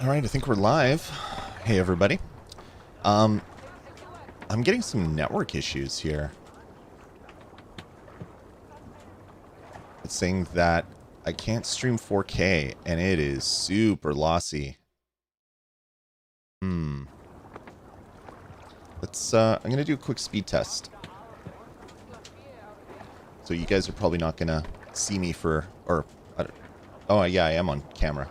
Alright, I think we're live. Hey everybody. Um, I'm getting some network issues here. It's saying that I can't stream 4K and it is super lossy. I'm gonna do a quick speed test. So you guys are probably not gonna see me oh yeah, I am on camera.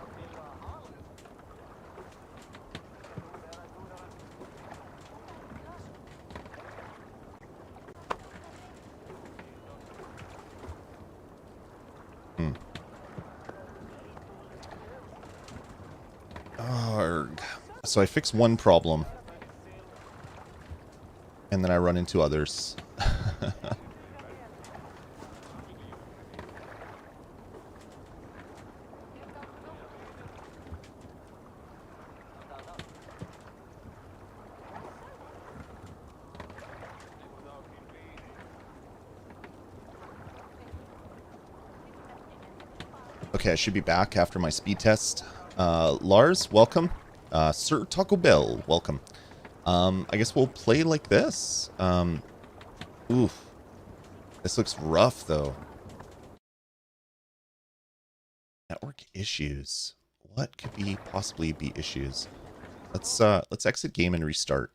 Arrgh. So I fix one problem, and then I run into others. Okay, I should be back after my speed test. Lars, welcome. Sir Taco Bell, welcome. I guess we'll play like this. Oof. This looks rough, though. Network issues. What could possibly be issues? Let's exit game and restart.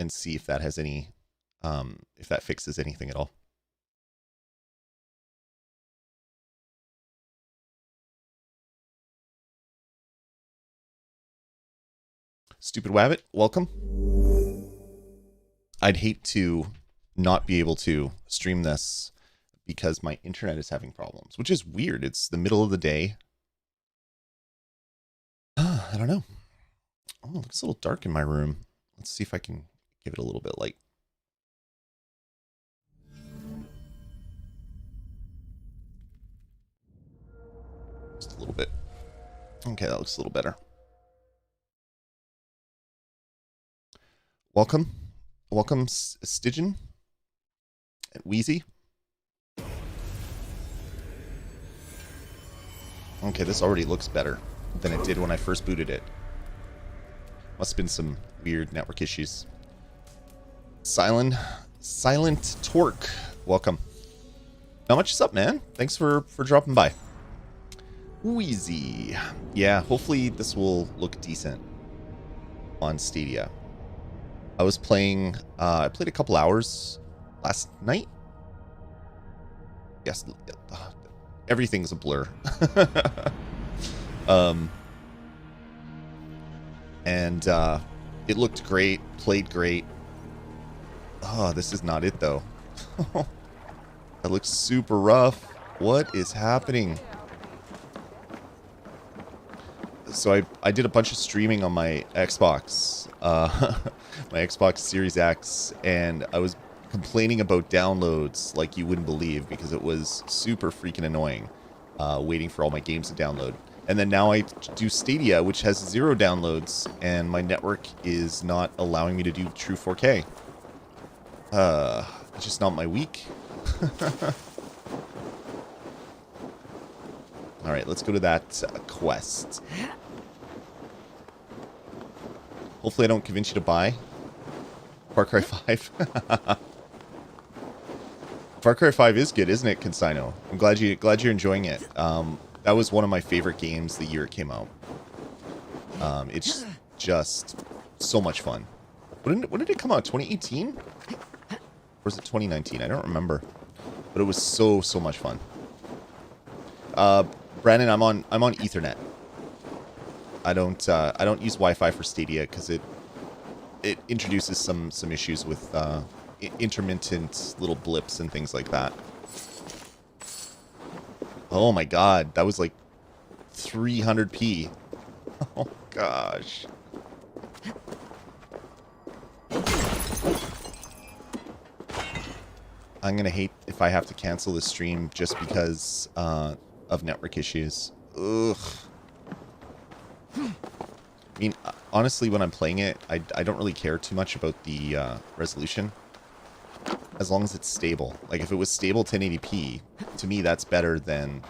And see if that has any, if that fixes anything at all. Stupid Wabbit, welcome. I'd hate to not be able to stream this because my internet is having problems, which is weird. It's the middle of the day. I don't know. Oh, it looks a little dark in my room. Let's see if I can give it a little bit light. Just a little bit. Okay, that looks a little better. Welcome. Welcome, Stygian. And Wheezy. Okay, this already looks better than it did when I first booted it. Must have been some weird network issues. Silent Torque. Welcome. Not much is up, man. Thanks for dropping by. Wheezy. Yeah, hopefully this will look decent on Stadia. I was playing, I played a couple hours last night. Yes, everything's a blur. And it looked great, played great. Oh, this is not it though. That looks super rough. What is happening? So I did a bunch of streaming on my Xbox, my Xbox Series X, and I was complaining about downloads like you wouldn't believe because it was super freaking annoying, waiting for all my games to download. And then now I do Stadia, which has 0 downloads, and my network is not allowing me to do true 4K. It's just not my week. Alright, let's go to that quest. Hopefully I don't convince you to buy Far Cry 5. Far Cry 5 is good, isn't it, Consino? I'm glad you're enjoying it. That was one of my favorite games the year it came out. It's just so much fun. When did it come out? 2018? Or was it 2019? I don't remember. But it was so much fun. Brandon, I'm on Ethernet. I don't use Wi-Fi for Stadia because it introduces some issues with intermittent little blips and things like that. Oh my god, that was like 300p. Oh gosh. I'm gonna hate if I have to cancel the stream just because of network issues. Ugh. I mean, honestly, when I'm playing it, I don't really care too much about the resolution. As long as it's stable. Like, if it was stable 1080p, to me, that's better than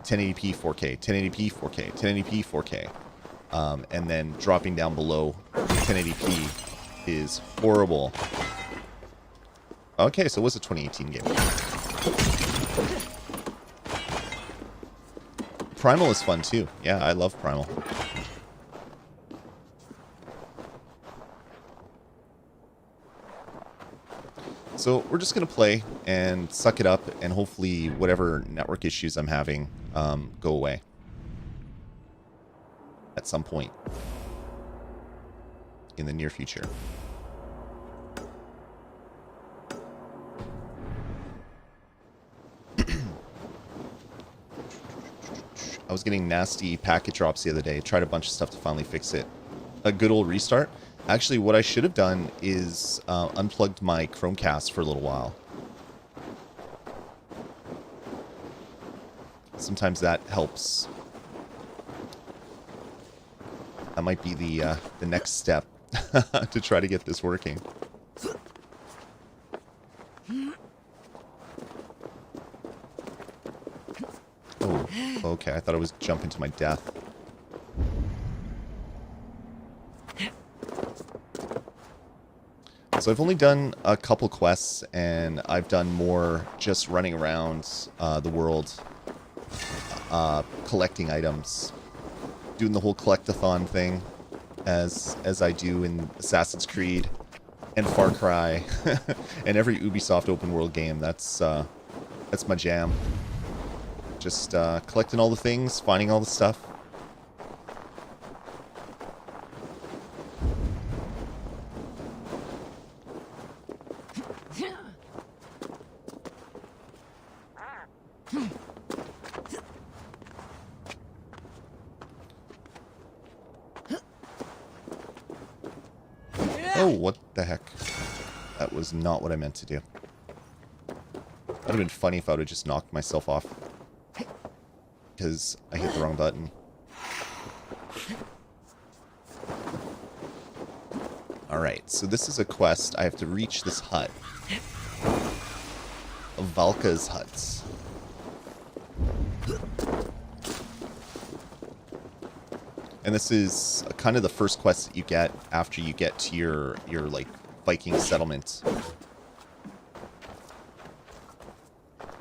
1080p 4K, 1080p 4K, 1080p 4K. And then dropping down below 1080p is horrible. Okay, so it was a 2018 game. Primal is fun too. Yeah, I love Primal. So we're just going to play and suck it up, and hopefully whatever network issues I'm having go away at some point in the near future. I was getting nasty packet drops the other day. Tried a bunch of stuff to finally fix it. A good old restart. Actually, what I should have done is unplugged my Chromecast for a little while. Sometimes that helps. That might be the next step to try to get this working. Oh, okay. I thought I was jumping to my death. So I've only done a couple quests, and I've done more just running around the world, collecting items, doing the whole collectathon thing, as I do in Assassin's Creed and Far Cry and every Ubisoft open world game. That's my jam. Just collecting all the things, finding all the stuff. Oh, what the heck? That was not what I meant to do. That would have been funny if I would have just knocked myself off. Because I hit the wrong button. Alright, so this is a quest. I have to reach this hut. Valka's huts. And this is kind of the first quest that you get after you get to your like Viking settlement.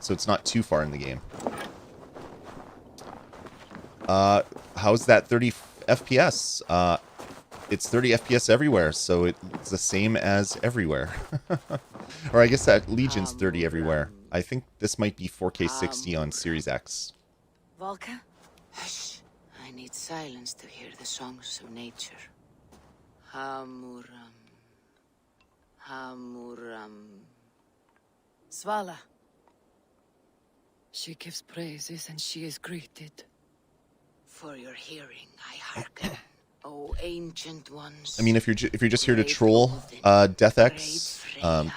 So it's not too far in the game. How's that 30 FPS? It's 30 FPS everywhere, so it's the same as everywhere. Or I guess that Legion's 30 everywhere. I think this might be 4K 60 on Series X. Valka? Hush. I need silence to hear the songs of nature. Hamuram. Hamuram. Svala. She gives praises and she is greeted. For your hearing, I hearken. O ancient ones. I mean, if you're just here to troll DeathX,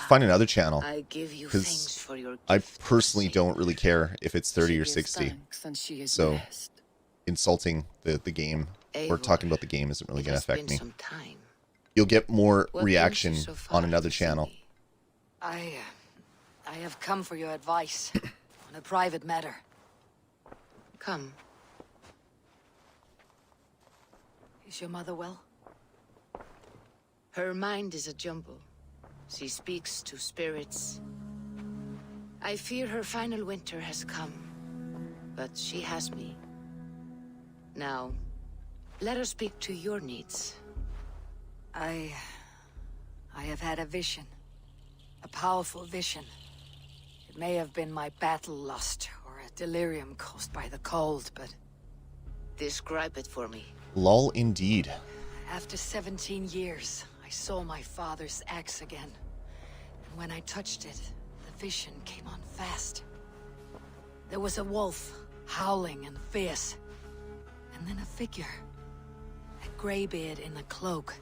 find another channel. Because I personally don't really care if it's 30 or 60. So insulting the game or talking about the game isn't really going to affect me. You'll get more reaction on another channel. I have come for your advice on a private matter. Come. Is your mother well? Her mind is a jumble. She speaks to spirits. I fear her final winter has come, but she has me. Now, let her speak to your needs. I have had a vision. A powerful vision. It may have been my battle lust, or a delirium caused by the cold, but... Describe it for me. Lol, indeed. After 17 years, I saw my father's axe again. And when I touched it, the vision came on fast. There was a wolf, howling and fierce. And then a figure. A graybeard in a cloak.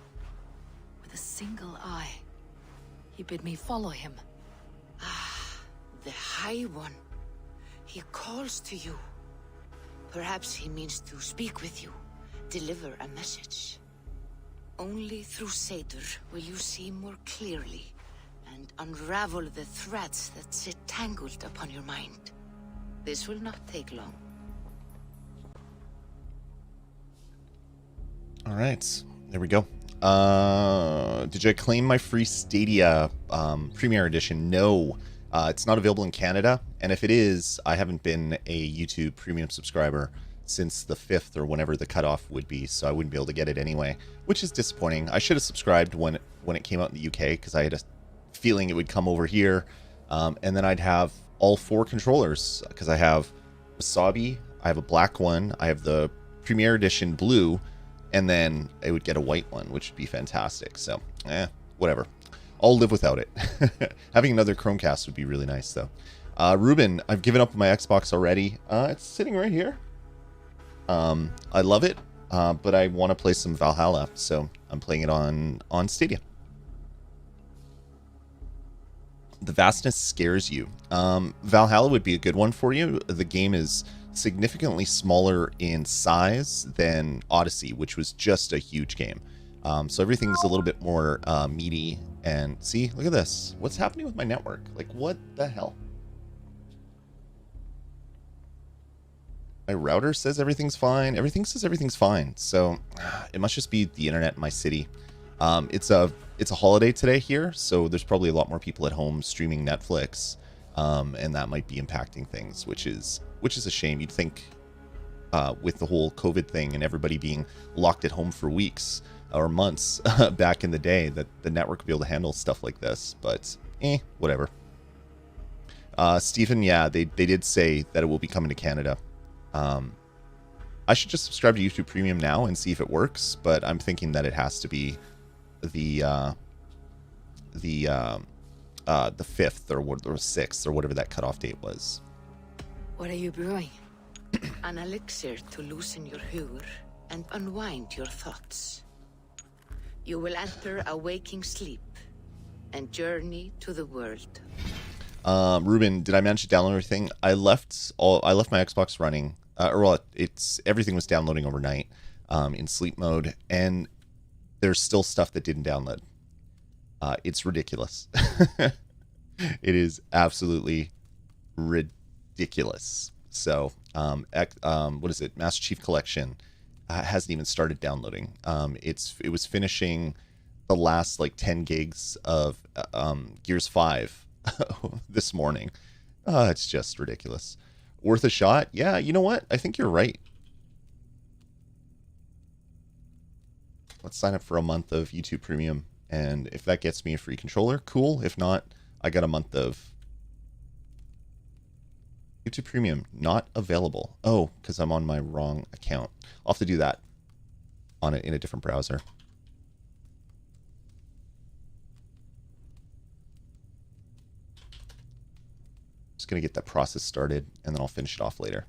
With a single eye. He bid me follow him. Ah, the High One. He calls to you. Perhaps he means to speak with you. Deliver a message. Only through Seder will you see more clearly and unravel the threads that sit tangled upon your mind. This will not take long. All right, there we go. Did I claim my free Stadia Premier Edition? No, it's not available in Canada, and if it is, I haven't been a YouTube Premium subscriber since the 5th or whenever the cutoff would be, so I wouldn't be able to get it anyway, which is disappointing. I should have subscribed when it came out in the UK, because I had a feeling it would come over here, and then I'd have all 4 controllers, because I have Wasabi, I have a black one, I have the Premier Edition blue, and then I would get a white one, which would be fantastic. So, whatever. I'll live without it. Having another Chromecast would be really nice, though. Ruben, I've given up my Xbox already. It's sitting right here. I love it, but I want to play some Valhalla, so I'm playing it on Stadia. The vastness scares you. Valhalla would be a good one for you. The game is significantly smaller in size than Odyssey, which was just a huge game. So everything's a little bit more meaty. And see, look at this. What's happening with my network? Like, what the hell? My router says everything's fine. Everything says everything's fine. So it must just be the internet in my city. It's a holiday today here, so there's probably a lot more people at home streaming Netflix, and that might be impacting things, which is a shame. You'd think with the whole COVID thing and everybody being locked at home for weeks or months back in the day that the network would be able to handle stuff like this, but whatever. Stephen, yeah, they did say that it will be coming to Canada. I should just subscribe to YouTube Premium now and see if it works, but I'm thinking that it has to be the 5th or 6th or whatever that cutoff date was. What are you brewing? An elixir to loosen your huer and unwind your thoughts. You will enter a waking sleep and journey to the world. Ruben, did I manage to download everything? I left my Xbox running, everything was downloading overnight, in sleep mode, and there's still stuff that didn't download. It's ridiculous. It is absolutely ridiculous. So, what is it? Master Chief Collection hasn't even started downloading. It was finishing the last like 10 gigs of Gears 5 this morning. It's just ridiculous. Worth a shot? Yeah, you know what? I think you're right. Let's sign up for a month of YouTube Premium, and if that gets me a free controller, cool. If not, I got a month of YouTube Premium not available. Oh, because I'm on my wrong account. I'll have to do that in a different browser. Just going to get that process started, and then I'll finish it off later.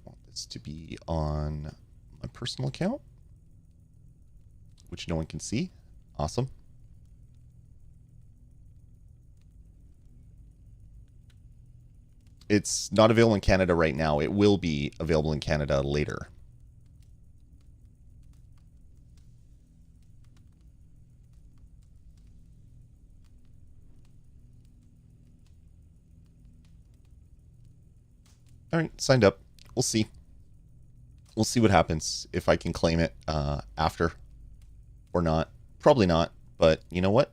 Want this to be on my personal account, which no one can see. Awesome. It's not available in Canada right now. It will be available in Canada later. All right, signed up. We'll see. We'll see what happens if I can claim it after or not. Probably not, but you know what?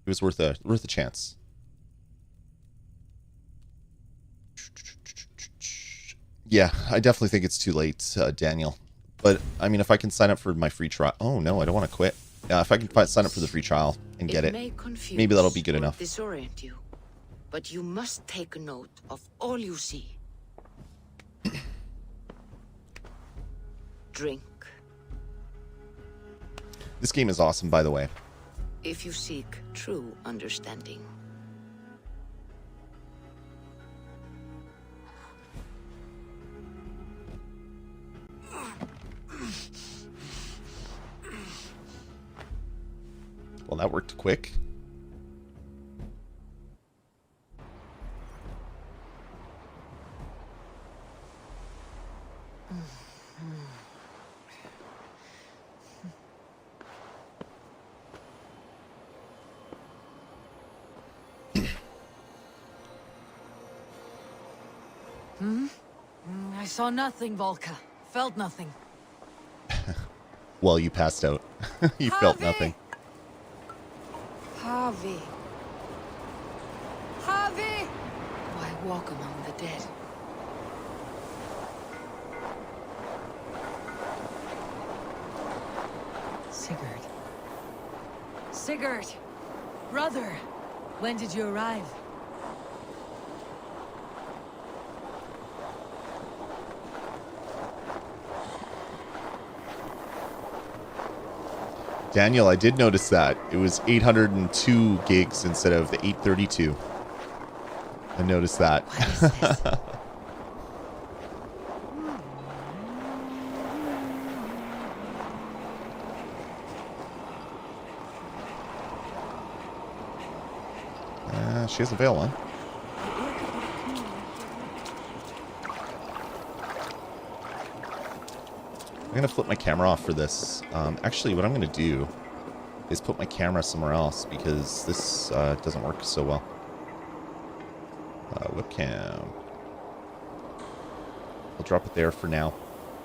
It was worth a chance. Yeah, I definitely think it's too late, Daniel. But I mean, if I can sign up for my free trial, oh no, I don't want to quit. If I can sign up for the free trial and get it, maybe that'll be good enough. Disorient you, but you must take note of all you see. Drink. This game is awesome, by the way. If you seek true understanding. Well, that worked quick. Hmm? saw nothing, Volka. Felt nothing. Well, you passed out. You felt nothing. Harvey. Harvey! Why walk among the dead? Sigurd. Sigurd! Brother! When did you arrive? Daniel, I did notice that. It was 802 gigs instead of the 832. I noticed that. What is this? She has a veil on. I'm going to flip my camera off for this. Actually, what I'm going to do is put my camera somewhere else because this doesn't work so well. Webcam. I'll drop it there for now.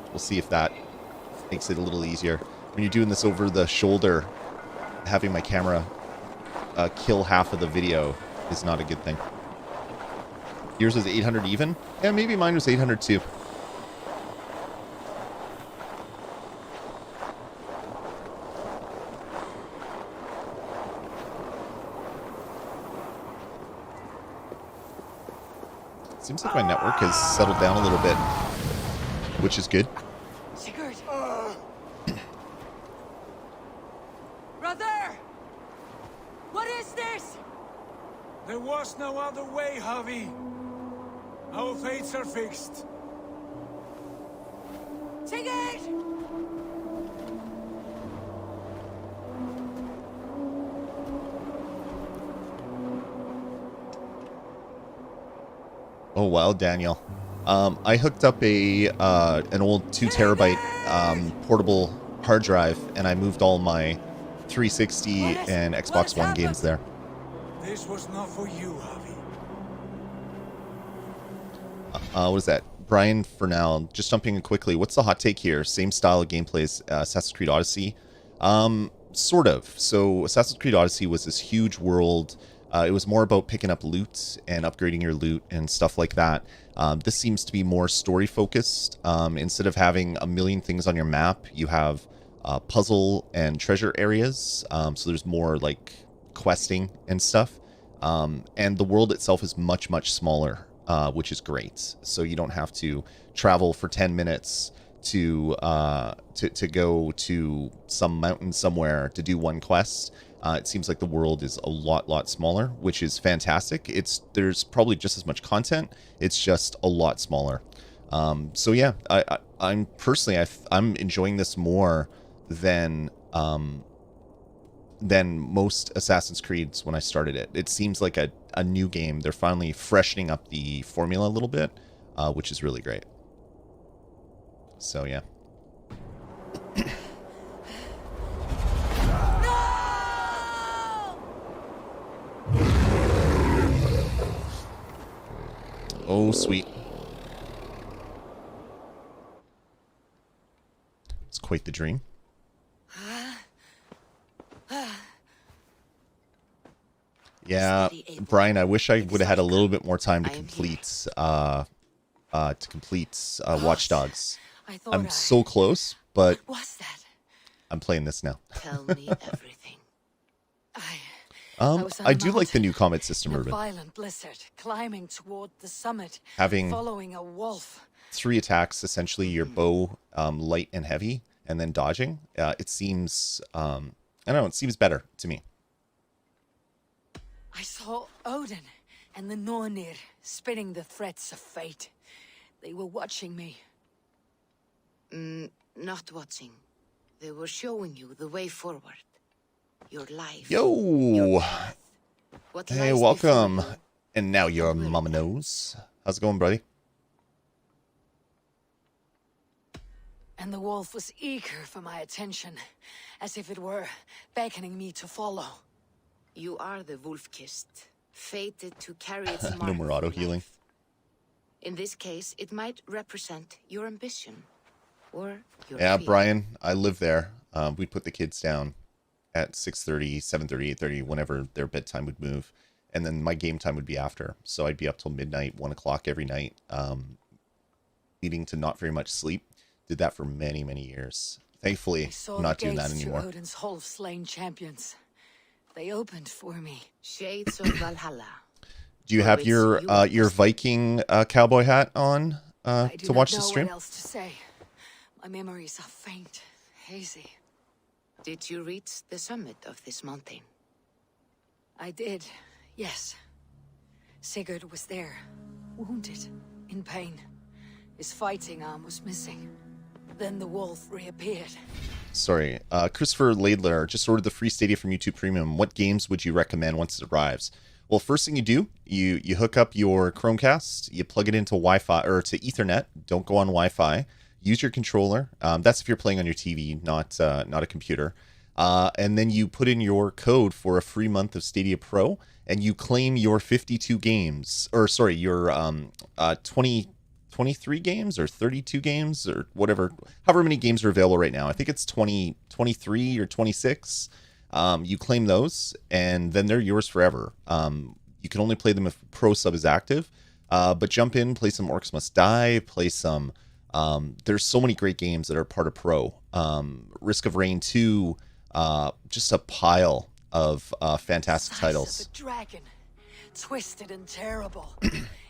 We'll see if that makes it a little easier. When you're doing this over the shoulder, having my camera kill half of the video is not a good thing. Yours was 800 even? Yeah, maybe mine was 800 too. Seems like my network has settled down a little bit, which is good. Sigurd! Brother! What is this? There was no other way, Javi. Our fates are fixed. Sigurd! Oh wow, Daniel. I hooked up an old 2 terabyte portable hard drive, and I moved all my 360 and Xbox One games there. This was not for you, Javi. What is that? Brian Fernal, just jumping in quickly. What's the hot take here? Same style of gameplay as Assassin's Creed Odyssey? Sort of. So Assassin's Creed Odyssey was this huge world. It was more about picking up loot and upgrading your loot and stuff like that. This seems to be more story focused. Instead of having a million things on your map, you have puzzle and treasure areas. So there's more like questing and stuff. And the world itself is much, much smaller, which is great. So you don't have to travel for 10 minutes to go to some mountain somewhere to do one quest. It seems like the world is a lot smaller, which is fantastic. There's probably just as much content. It's just a lot smaller. So yeah, I'm personally I'm enjoying this more than most Assassin's Creeds when I started it. It seems like a new game. They're finally freshening up the formula a little bit, which is really great. So yeah. Oh, sweet. It's quite the dream. Yeah, Brian, I wish I would have had a little bit more time to complete Watch Dogs. I'm so close, but What was that? I'm playing this now. Tell me everything. I do like the new combat system, a Ruben. violent blizzard, climbing toward the summit, Having following a wolf. 3 attacks, essentially your bow, light and heavy, and then dodging. It seems, I don't know, it seems better to me. I saw Odin and the Nornir spitting the threats of fate. They were watching me. Not watching. They were showing you the way forward. Your life. Yo! What Hey, lies welcome. before you. And now your mama knows. How's it going, buddy? And the wolf was eager for my attention, as if it were beckoning me to follow. You are the wolf-kissed, fated to carry its mark No more auto through healing. life. In this case, it might represent your ambition or your Yeah, fear. Brian, I live there. We'd put the kids down at 6:30, 7:30, 8:30, whenever their bedtime would move. And then my game time would be after. So I'd be up till midnight, 1 o'clock every night, leading to not very much sleep. Did that for many, many years. Thankfully, I'm not doing that anymore. To Odin's Hall of Slain Champions. They opened for me. Shades of Valhalla. Do you have your Viking cowboy hat on to watch the stream? I do not know what else to say. My memories are faint, hazy. Did you reach the summit of this mountain? I did, yes. Sigurd was there, wounded, in pain. His fighting arm was missing. Then the wolf reappeared. Sorry, Christopher Laidler just ordered the free Stadia from YouTube Premium. What games would you recommend once it arrives? Well, first thing you do, you hook up your Chromecast, you plug it into Wi-Fi or to Ethernet. Don't go on Wi-Fi. Use your controller. That's if you're playing on your TV, not a computer. And then you put in your code for a free month of Stadia Pro, and you claim your 52 games, or sorry, your 23 games or 32 games or whatever, however many games are available right now. I think it's 23 or 26. You claim those, and then they're yours forever. You can only play them if Pro sub is active, but jump in, play some Orcs Must Die, play some... there's so many great games that are part of Pro. Risk of Rain 2, just a pile of fantastic titles. Of a dragon, twisted and terrible.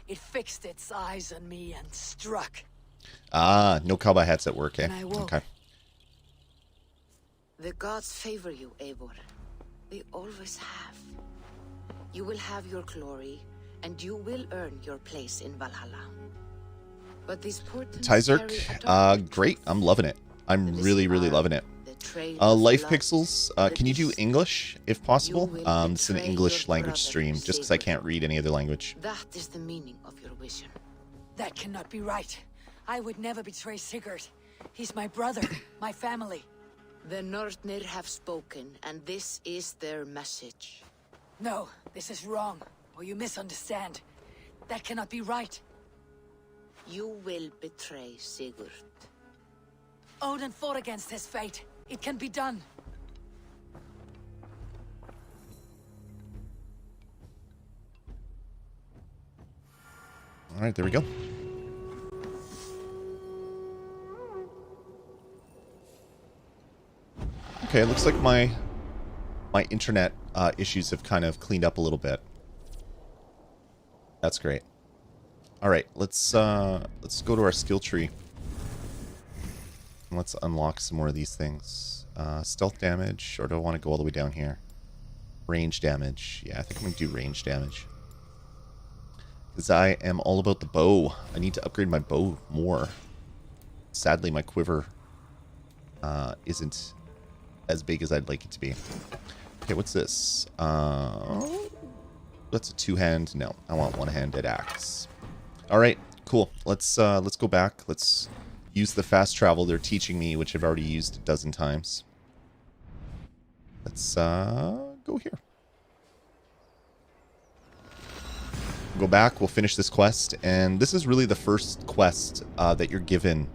It fixed its eyes on me and struck. No cowboy hats at work, eh? And I woke. Okay. The gods favor you, Eivor. They always have. You will have your glory, and you will earn your place in Valhalla. But these portents Tyzerk, great. I'm loving it. I'm really, really loving it. Life Pixels, can you do English, if possible? It's an English language stream, just because I can't read any other language. That is the meaning of your vision. That cannot be right. I would never betray Sigurd. He's my brother, my family. The Nornir have spoken, and this is their message. No, this is wrong, or you misunderstand. That cannot be right. You will betray Sigurd. Odin fought against his fate. It can be done. All right, there we go. Okay, it looks like my internet issues have kind of cleaned up a little bit. That's great. All right, let's go to our skill tree. Let's unlock some more of these things. Stealth damage, or do I want to go all the way down here? Range damage. Yeah, I think I'm going to do range damage. Because I am all about the bow. I need to upgrade my bow more. Sadly, my quiver isn't as big as I'd like it to be. Okay, what's this? That's a two-hand. No, I want one-handed axe. All right, cool. Let's go back. Let's use the fast travel they're teaching me, which I've already used a dozen times. Let's go here. Go back, we'll finish this quest, and this is really the first quest that you're given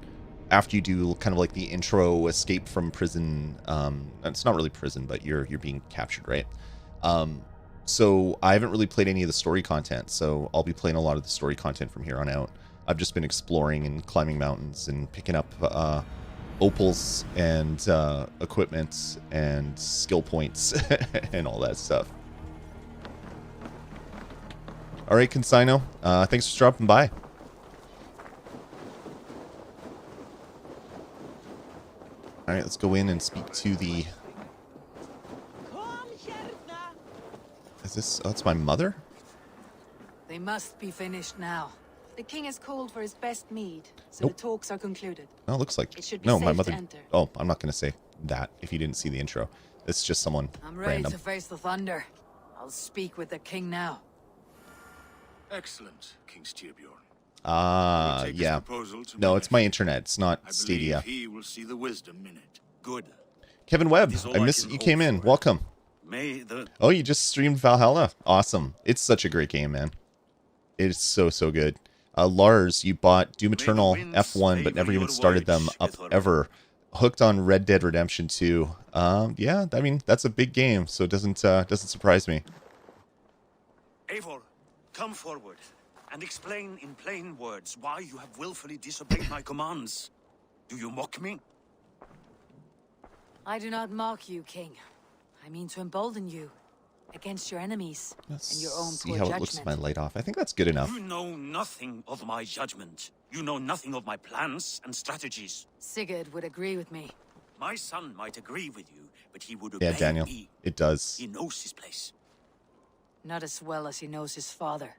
after you do kind of like the intro escape from prison. It's not really prison, but you're being captured, right? So I haven't really played any of the story content, so I'll be playing a lot of the story content from here on out. I've just been exploring and climbing mountains and picking up opals and equipment and skill points and all that stuff. All right, Consigno, thanks for dropping by. All right, let's go in and speak to the... Is this... Oh, that's my mother? They must be finished now. The king has called for his best mead, so Nope. the talks are concluded. Oh, it looks like... It should be No, safe my to mother... enter. Oh, I'm not going to say that if you didn't see the intro. It's just someone I'm ready random. to face the thunder. I'll speak with the king now. Excellent, King Styrbjorn. Ah, yeah. No, it's my internet. It's not I Stadia. believe he will see the wisdom in it. Good. Kevin Webb, Is all I I missed can you hope came in. for. Welcome. May the Oh, you just streamed Valhalla. Awesome. It's such a great game, man. It's so, so good. Lars, you bought Doom May the Eternal winds F1, but favor never even your started them voyage, up Ithor. ever. Hooked on Red Dead Redemption 2. Yeah, I mean, that's a big game, so it doesn't surprise me. Eivor, come forward and explain in plain words why you have willfully disobeyed my commands. Do you mock me? I do not mock you, King. I mean to embolden you against your enemies Let's and your own see poor how judgment. it looks with my light off. I think that's good enough. You know nothing of my judgment. You know nothing of my plans and strategies. Sigurd would agree with me. My son might agree with you, but he would obey Yeah, Daniel, me. it does. He knows his place. Not as well as he knows his father.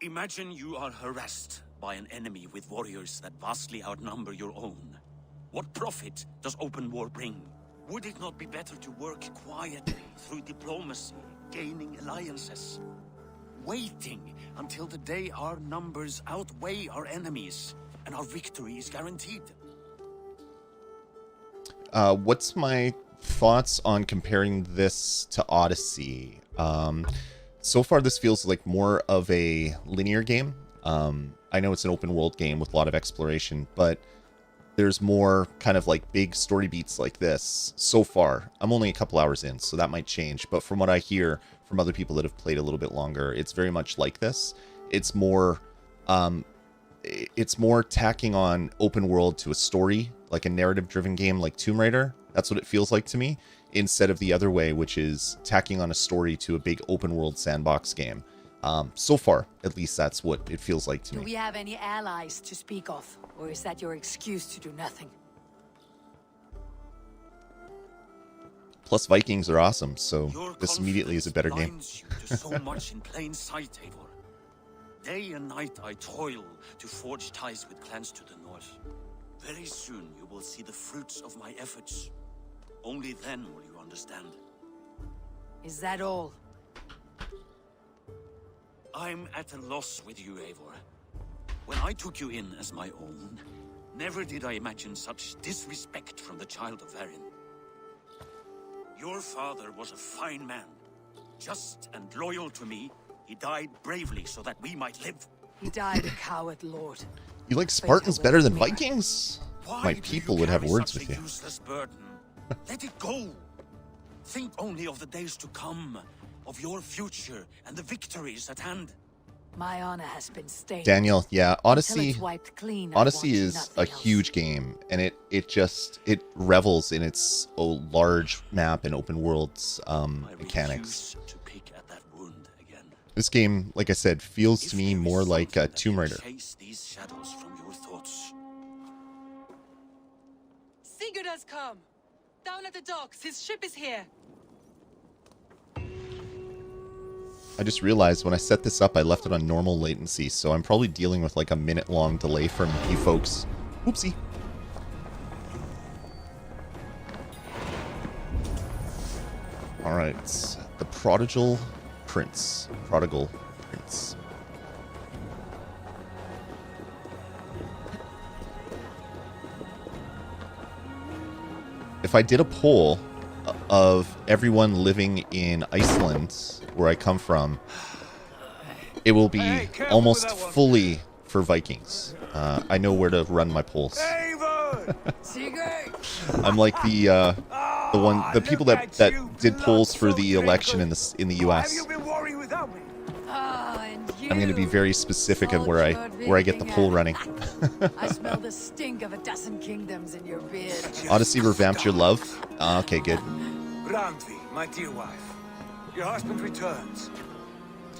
Imagine you are harassed by an enemy with warriors that vastly outnumber your own. What profit does open war bring? Would it not be better to work quietly through diplomacy, gaining alliances? Waiting until the day our numbers outweigh our enemies and our victory is guaranteed. What's my thoughts on comparing this to Odyssey? So far, this feels like more of a linear game. I know it's an open world game with a lot of exploration, but there's more kind of like big story beats like this so far. I'm only a couple hours in, so that might change. But from what I hear from other people that have played a little bit longer, it's very much like this. It's more tacking on open world to a story, like a narrative-driven game like Tomb Raider. That's what it feels like to me, instead of the other way, which is tacking on a story to a big open world sandbox game. So far, at least that's what it feels like to Do me. we have any allies to speak of? Or is that your excuse to do nothing? Plus, Vikings are awesome, so Your this immediately is a better game. confidence blinds you to so much in plain sight, Eivor. Day and night I toil to forge ties with clans to the north. Very soon you will see the fruits of my efforts. Only then will you understand. Is that all? I'm at a loss with you, Eivor. When I took you in as my own, never did I imagine such disrespect from the child of Varin. Your father was a fine man. Just and loyal to me, he died bravely so that we might live. He died a coward, Lord. You like Spartans better than Me. Vikings? Why My do people you would have carry words such with a you. useless burden? Let it go. Think only of the days to come, of your future and the victories at hand. My honor has been stained. Daniel, yeah, Until Odyssey. it's wiped clean, I Odyssey want is a nothing else. huge game, and it revels in its large map and open worlds I mechanics. refuse to pick at that wound again. This game, like I said, feels If to me there is more like something that Tomb can Raider. chase these shadows from your thoughts. Sigurd has come. Down at the docks. His ship is here. I just realized when I set this up, I left it on normal latency, so I'm probably dealing with like a minute-long delay from you folks. Oopsie. All right, the Prodigal Prince. Prodigal Prince. If I did a poll of everyone living in Iceland, where I come from, it will be Hey, careful almost with that one. fully for Vikings. I know where to run my polls. Eivor! Sigurd! I'm like the people look that at you, did polls for blood the so election wrinkled. in the Have U.S. you been worrying without me? Ah, and you. I'm going to be very specific of where I get the poll running. I smell the stink of a dozen kingdoms in your beard. Odyssey revamped your love. Okay, good. Randvi, my dear wife. Your husband returns.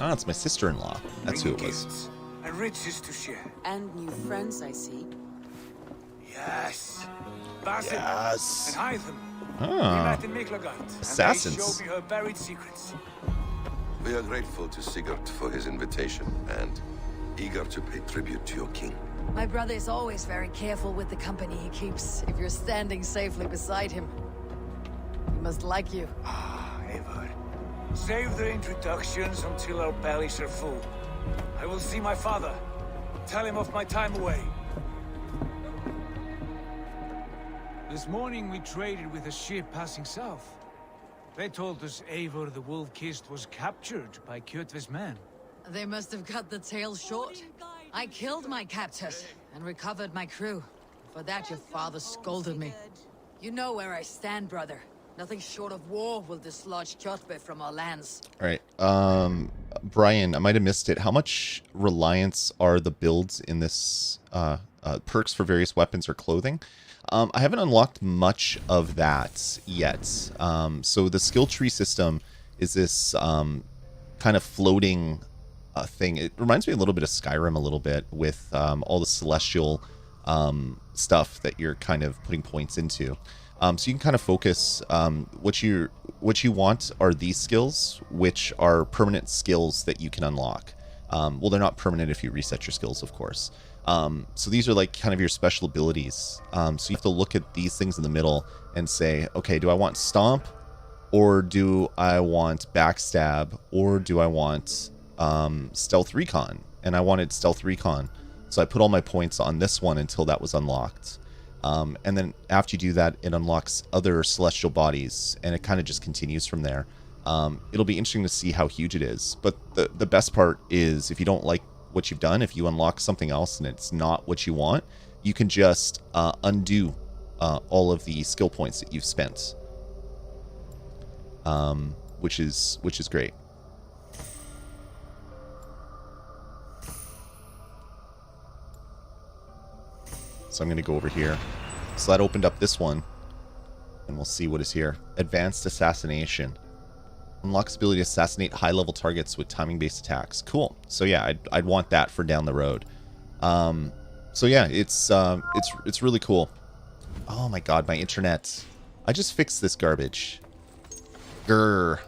Ah, it's my sister-in-law. That's who it bringing was. gifts and riches to share. And new friends, I see. Yes. Basim Yes. and Hytham. We Ah, met in Miklagard, and Assassins. they showed me her buried secrets. We are grateful to Sigurd for his invitation and eager to pay tribute to your king. My brother is always very careful with the company he keeps. If you're standing safely beside him, he must like you. Ah, Eivor. Save the introductions until our bellies are full. I will see my father. Tell him of my time away. This morning we traded with a ship passing south. They told us Eivor the Wolf-Kissed was captured by Kjotve's men. They must have cut the tail short. I killed my captors and recovered my crew. For that, your father scolded me. You know where I stand, brother. Nothing short of war will dislodge Kjotve from our lands. All right. Brian, I might have missed it. How much reliance are the builds in this perks for various weapons or clothing? I haven't unlocked much of that yet. So the skill tree system is this kind of floating thing. It reminds me a little bit of Skyrim a little bit with all the celestial stuff that you're kind of putting points into. So you can kind of focus. What you want are these skills, which are permanent skills that you can unlock. Well, they're not permanent if you reset your skills, of course. So these are like kind of your special abilities. So you have to look at these things in the middle and say, okay, do I want Stomp, or do I want Backstab, or do I want Stealth Recon? And I wanted Stealth Recon, so I put all my points on this one until that was unlocked. And then after you do that, it unlocks other celestial bodies, and it kind of just continues from there. It'll be interesting to see how huge it is. But the best part is, if you don't like what you've done, if you unlock something else and it's not what you want, you can just undo all of the skill points that you've spent, which is great. So I'm going to go over here. So that opened up this one, and we'll see what is here. Advanced Assassination. Unlocks ability to assassinate high-level targets with timing-based attacks. Cool. So yeah, I'd want that for down the road. So yeah, it's really cool. Oh my god, my internet. I just fixed this garbage. Grr.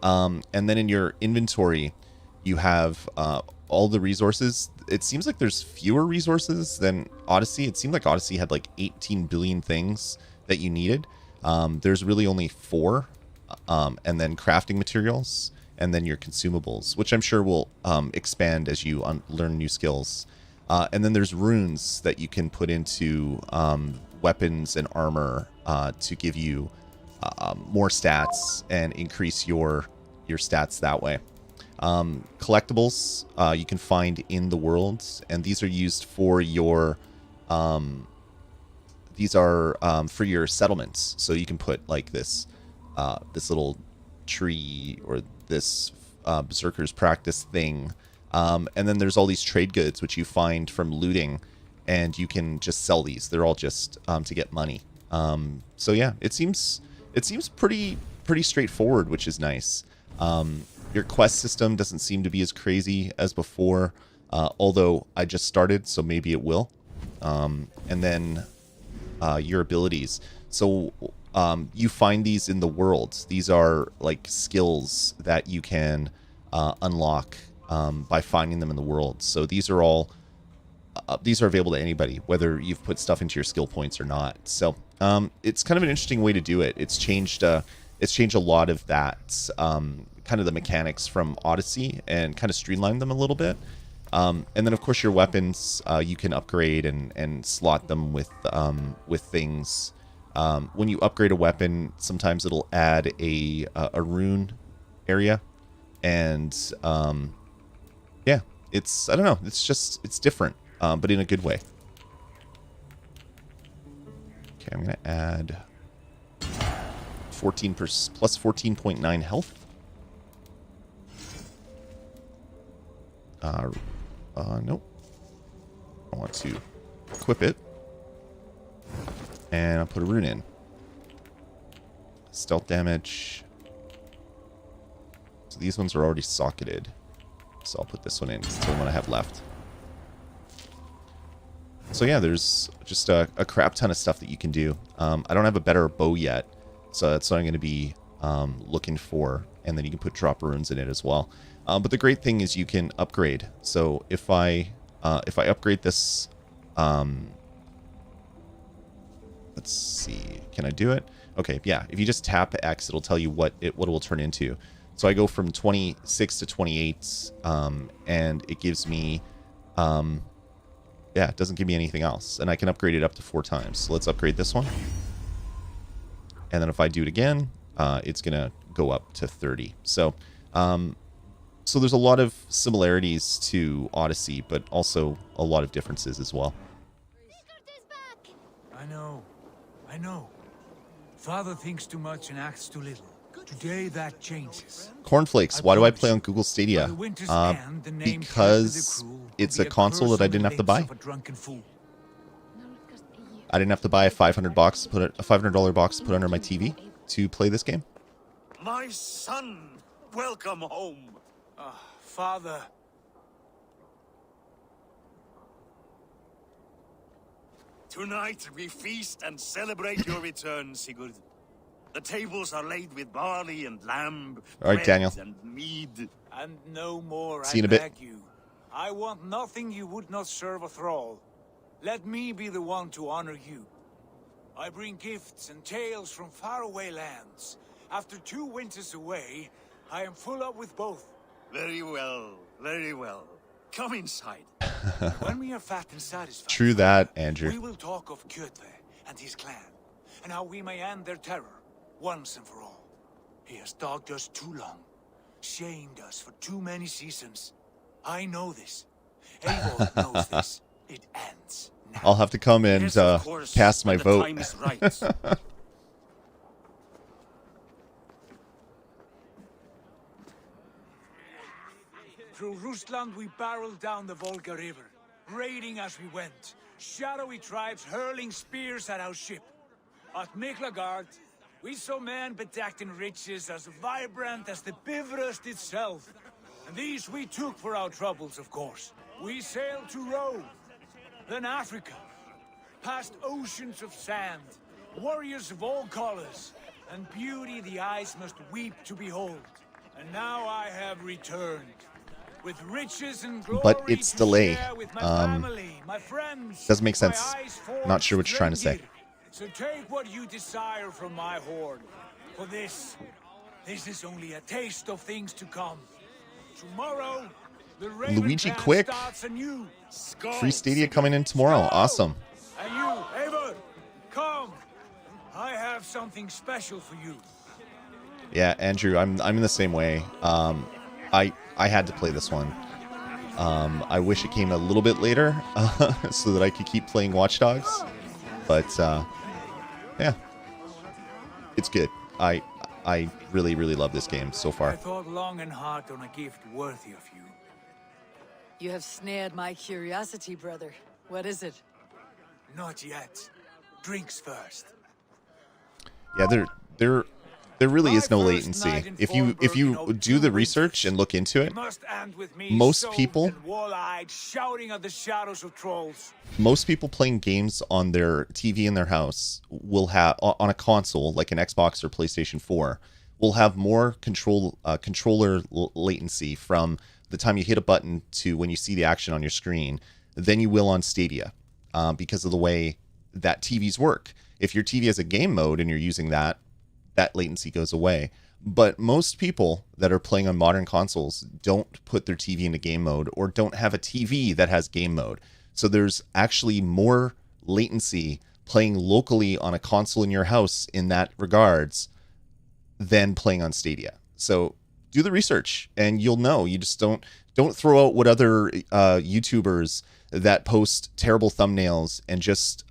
And then in your inventory, you have all the resources. It seems like there's fewer resources than Odyssey. It seemed like Odyssey had like 18 billion things that you needed. There's really only 4. And then crafting materials, and then your consumables, which I'm sure will expand as you learn new skills. And then there's runes that you can put into weapons and armor to give you more stats and increase your stats that way. Collectibles you can find in the world, and these are used for your for your settlements. So you can put like this little tree, or this berserker's practice thing, and then there's all these trade goods which you find from looting, and you can just sell these. They're all just to get money. So yeah, it seems pretty straightforward, which is nice. Your quest system doesn't seem to be as crazy as before, although I just started, so maybe it will. And then your abilities. So you find these in the world. These are like skills that you can unlock by finding them in the world. So these are all these are available to anybody, whether you've put stuff into your skill points or not. So it's kind of an interesting way to do it. It's changed a lot of that kind of the mechanics from Odyssey, and kind of streamlined them a little bit. And then of course your weapons, you can upgrade and slot them with things. When you upgrade a weapon, sometimes it'll add a rune area, and yeah, I don't know, it's different, but in a good way. Okay, I'm gonna add 14 plus 14.9 health. Nope. I want to equip it. And I'll put a rune in. Stealth damage. So these ones are already socketed. So I'll put this one in. It's the only one I have left. So yeah, there's just a crap ton of stuff that you can do. I don't have a better bow yet, so that's what I'm going to be looking for. And then you can put drop runes in it as well. But the great thing is you can upgrade. So if I upgrade this, let's see, can I do it? Okay, yeah. If you just tap X, it'll tell you what it will turn into. So I go from 26 to 28, and it gives me, yeah, it doesn't give me anything else, and I can upgrade it up to 4 times. So let's upgrade this one, and then if I do it again, it's gonna go up to 30. So So there's a lot of similarities to Odyssey, but also a lot of differences as well. I know. Father thinks too much and acts too little. Today that changes. Cornflakes, why do I play on Google Stadia? Because it's a console that I didn't have to buy. I didn't have to buy a $500 box to put under my TV to play this game. My son, welcome home. Father. Tonight we feast and celebrate your return, Sigurd. The tables are laid with barley and lamb, all right, bread Daniel. and mead. And no more, See you in I a bit. beg you. I want nothing you would not serve a thrall. Let me be the one to honor you. I bring gifts and tales from faraway lands. After 2 winters away, I am full up with both. Very well, very well. Come inside. When we are fat and satisfied, True that, Andrew. we will talk of Kjotve and his clan, and how we may end their terror, once and for all. He has dogged us too long, shamed us for too many seasons. I know this. Eivor knows this. It ends now. I'll have to come and Yes, of course, cast my when the vote. time is right. Through Rusland we barreled down the Volga River, raiding as we went. Shadowy tribes hurling spears at our ship. At Miklagard, we saw men bedecked in riches as vibrant as the Bifrost itself. And these we took for our troubles, of course. We sailed to Rome, then Africa, past oceans of sand, warriors of all colors, and beauty the eyes must weep to behold. And now I have returned. With riches and glory But it's to delay. share with my family, my friends, Doesn't make sense. my eyes forged Not sure what you're trying to say. Reindeer. So take what you desire from my hoard. For this is only a taste of things to come. Tomorrow, the Raven Luigi Path Quick. starts anew. Free Stadia coming in tomorrow. Go! Awesome. And you, Eivor, come. I have something special for you. Yeah, Andrew, I'm in the same way. I had to play this one. I wish it came a little bit later so that I could keep playing Watch Dogs. But yeah, it's good. I really love this game so I far. thought long and hard on a gift worthy of you. You have snared my curiosity, brother. What is it? Not yet. Drinks first. Yeah, there really is no latency. If you do the research and look into it, Must end with me most soaked people- and wall-eyed, shouting at the shadows of trolls. most people playing games on their TV in their house will have on a console like an Xbox or PlayStation 4 will have more controller latency from the time you hit a button to when you see the action on your screen than you will on Stadia because of the way that TVs work. If your TV has a game mode and you're using that latency goes away. But most people that are playing on modern consoles don't put their TV into game mode or don't have a TV that has game mode. So there's actually more latency playing locally on a console in your house in that regards than playing on Stadia. So do the research and you'll know. You just don't throw out what other YouTubers that post terrible thumbnails and just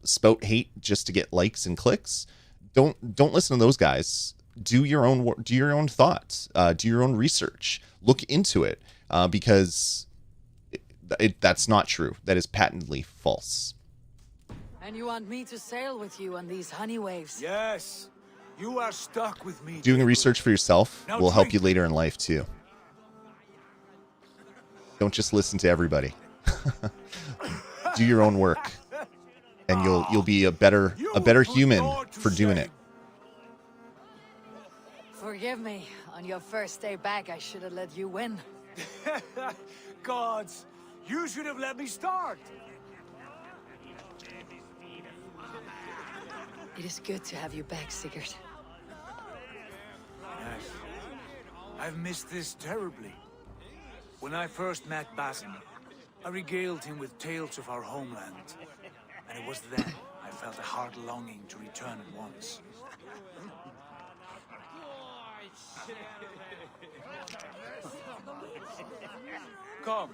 spout hate just to get likes and clicks. Don't listen to those guys. Do your own thoughts. Do your own research. Look into it because that's not true. That is patently false. And you want me to sail with you on these honey waves? Yes, you are stuck with me. Doing Jacob. research for yourself Now will help drink. you later in life too. Don't just listen to everybody. Do your own work, and you'll be a better human for doing it. Forgive me. On your first day back, I should have let you win. Gods, you should have let me start. It is good to have you back, Sigurd. Yes. I've missed this terribly. When I first met Basim, I regaled him with tales of our homeland. And it was then I felt a heart longing to return at once. Come.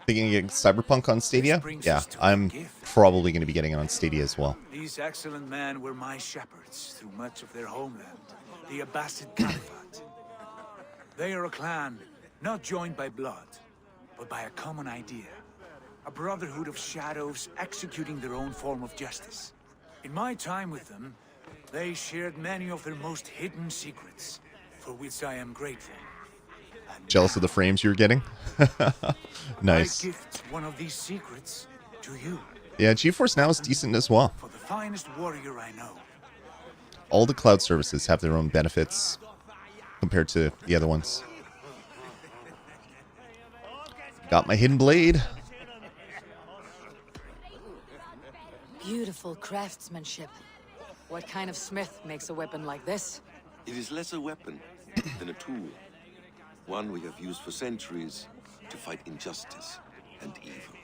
Thinking of getting Cyberpunk on Stadia? brings Yeah, us to I'm a gift. probably going to be getting it on Stadia as well. These excellent men were my shepherds through much of their homeland, the Abbasid Caliphate. They are a clan not joined by blood, but by a common idea. A brotherhood of shadows executing their own form of justice. In my time with them, they shared many of their most hidden secrets, for which I am grateful. And Jealous of the frames you're getting? Nice. I gift one of these secrets to you. Yeah, GeForce Now is decent as well. For the finest warrior I know. All the cloud services have their own benefits compared to the other ones. Got my hidden blade. Beautiful craftsmanship. What kind of smith makes a weapon like this? It is less a weapon than a tool. One we have used for centuries to fight injustice and evil.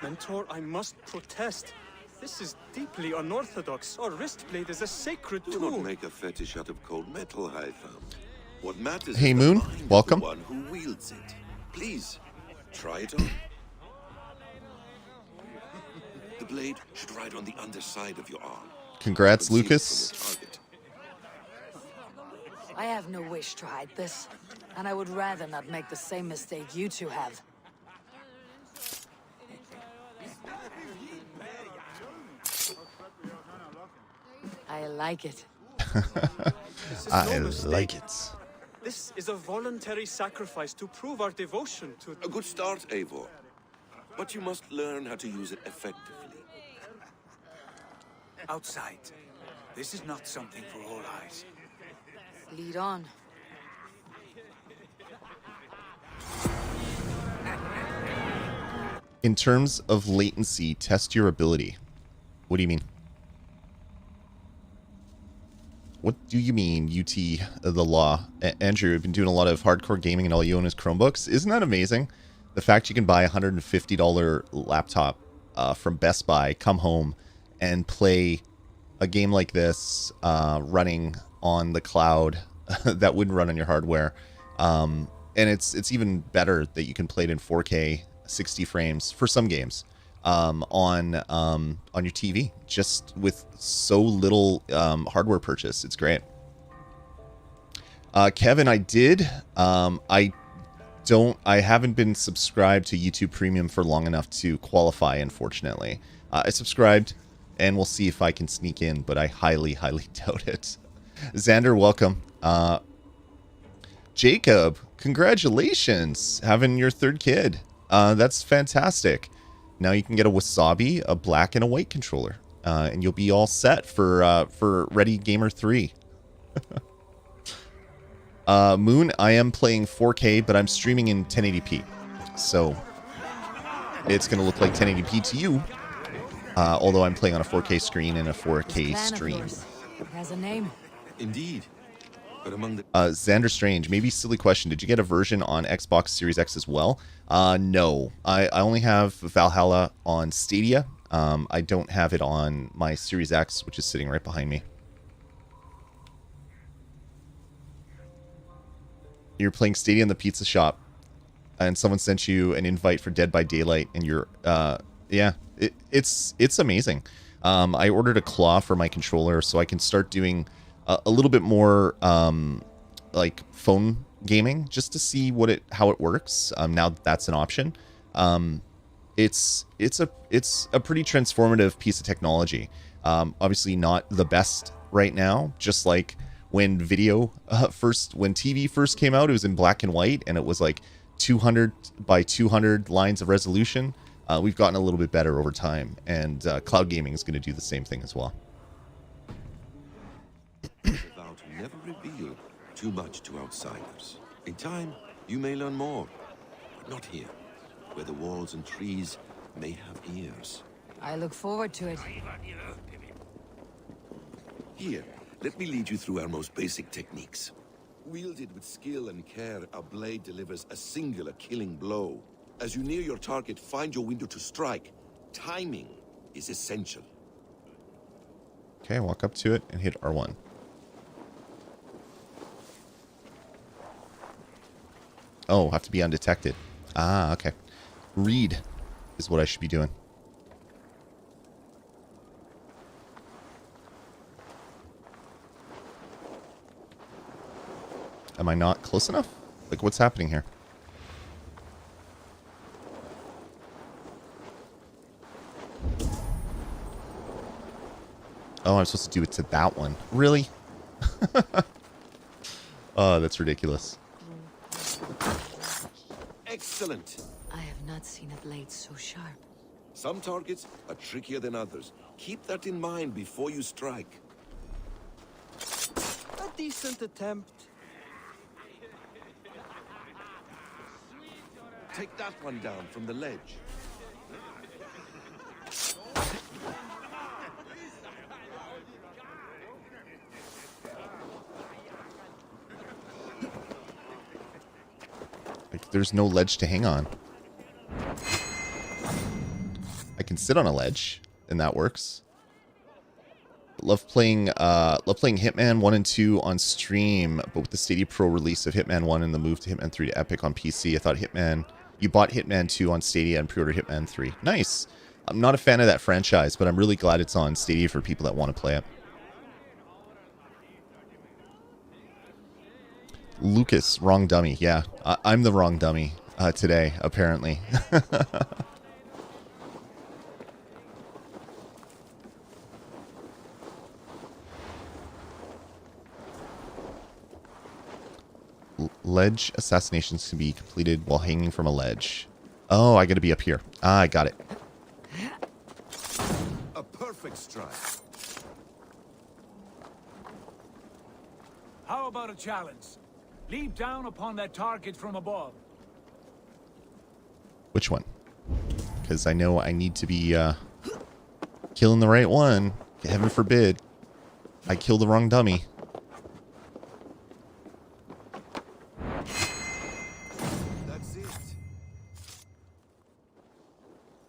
Mentor, I must protest. This is deeply unorthodox. Our wrist blade is a sacred Do tool. not make a fetish out of cold metal, Haitham. What matters Hey, is Moon, the mind of welcome. the one who wields it. Please, try it on. The blade should ride on the underside of your arm. Congrats, Concealed Lucas. from the target. I have no wish to hide this, and I would rather not make the same mistake you two have. I like it. This is I no mistake. like it. This is a voluntary sacrifice to prove our devotion to... A good start, Eivor. But you must learn how to use it effectively. Outside. This is not something for all eyes. Lead on. In terms of latency, test your ability. What do you mean? What do you mean, UT the law? Andrew, you've been doing a lot of hardcore gaming and all you own is Chromebooks. Isn't that amazing? The fact you can buy a $150 laptop from Best Buy, come home, and play a game like this running on the cloud that wouldn't run on your hardware. And it's even better that you can play it in 4K, 60 frames for some games on your TV, just with so little hardware purchase. It's great. Kevin, I did. I haven't been subscribed to YouTube Premium for long enough to qualify, unfortunately. I subscribed, and we'll see if I can sneak in, but I highly, highly doubt it. Xander, welcome. Jacob, congratulations, having your third kid. That's fantastic. Now you can get a Wasabi, a black, and a white controller, and you'll be all set for Ready Gamer 3. Moon, I am playing 4K, but I'm streaming in 1080p, so it's going to look like 1080p to you, although I'm playing on a 4K screen and a 4K Plan of stream. yours. It has a name. Indeed. But among the... Xander Strange, maybe silly question. Did you get a version on Xbox Series X as well? No. I only have Valhalla on Stadia. I don't have it on my Series X, which is sitting right behind me. You're playing Stadia in the pizza shop, and someone sent you an invite for Dead by Daylight, and you're... yeah, it's amazing. I ordered a claw for my controller so I can start doing a little bit more like phone gaming, just to see how it works. Now that that's an option. It's a pretty transformative piece of technology. Obviously not the best right now, just like when video when TV first came out, it was in black and white, and it was like 200 by 200 lines of resolution. We've gotten a little bit better over time, and cloud gaming is going to do the same thing as well. Vow to never reveal too much to outsiders. In time, you may learn more, but not here, where the walls and trees may have ears. I look forward to it. Here, let me lead you through our most basic techniques. Wielded with skill and care, a blade delivers a singular killing blow. As you near your target, find your window to strike. Timing is essential. Okay, walk up to it and hit R1. Oh, have to be undetected. Ah, okay. Read is what I should be doing. Am I not close enough? Like, what's happening here? Oh, I'm supposed to do it to that one. Really? Oh, that's ridiculous. Excellent. I have not seen a blade so sharp. Some targets are trickier than others. Keep that in mind before you strike. A decent attempt. Take that one down from the ledge. Like, there's no ledge to hang on. I can sit on a ledge, and that works. Love playing Hitman 1 and 2 on stream, but with the Stadia Pro release of Hitman 1 and the move to Hitman 3 to Epic on PC, I thought you bought Hitman 2 on Stadia and pre-ordered Hitman 3. Nice. I'm not a fan of that franchise, but I'm really glad it's on Stadia for people that want to play it. Lucas, wrong dummy. Yeah, I'm the wrong dummy today, apparently. Ledge assassinations can be completed while hanging from a ledge. Oh, I gotta be up here. Ah, I got it. A perfect strike. How about a challenge? Leap down upon that target from above. Which one? Because I know I need to be killing the right one. Heaven forbid I kill the wrong dummy. That's it.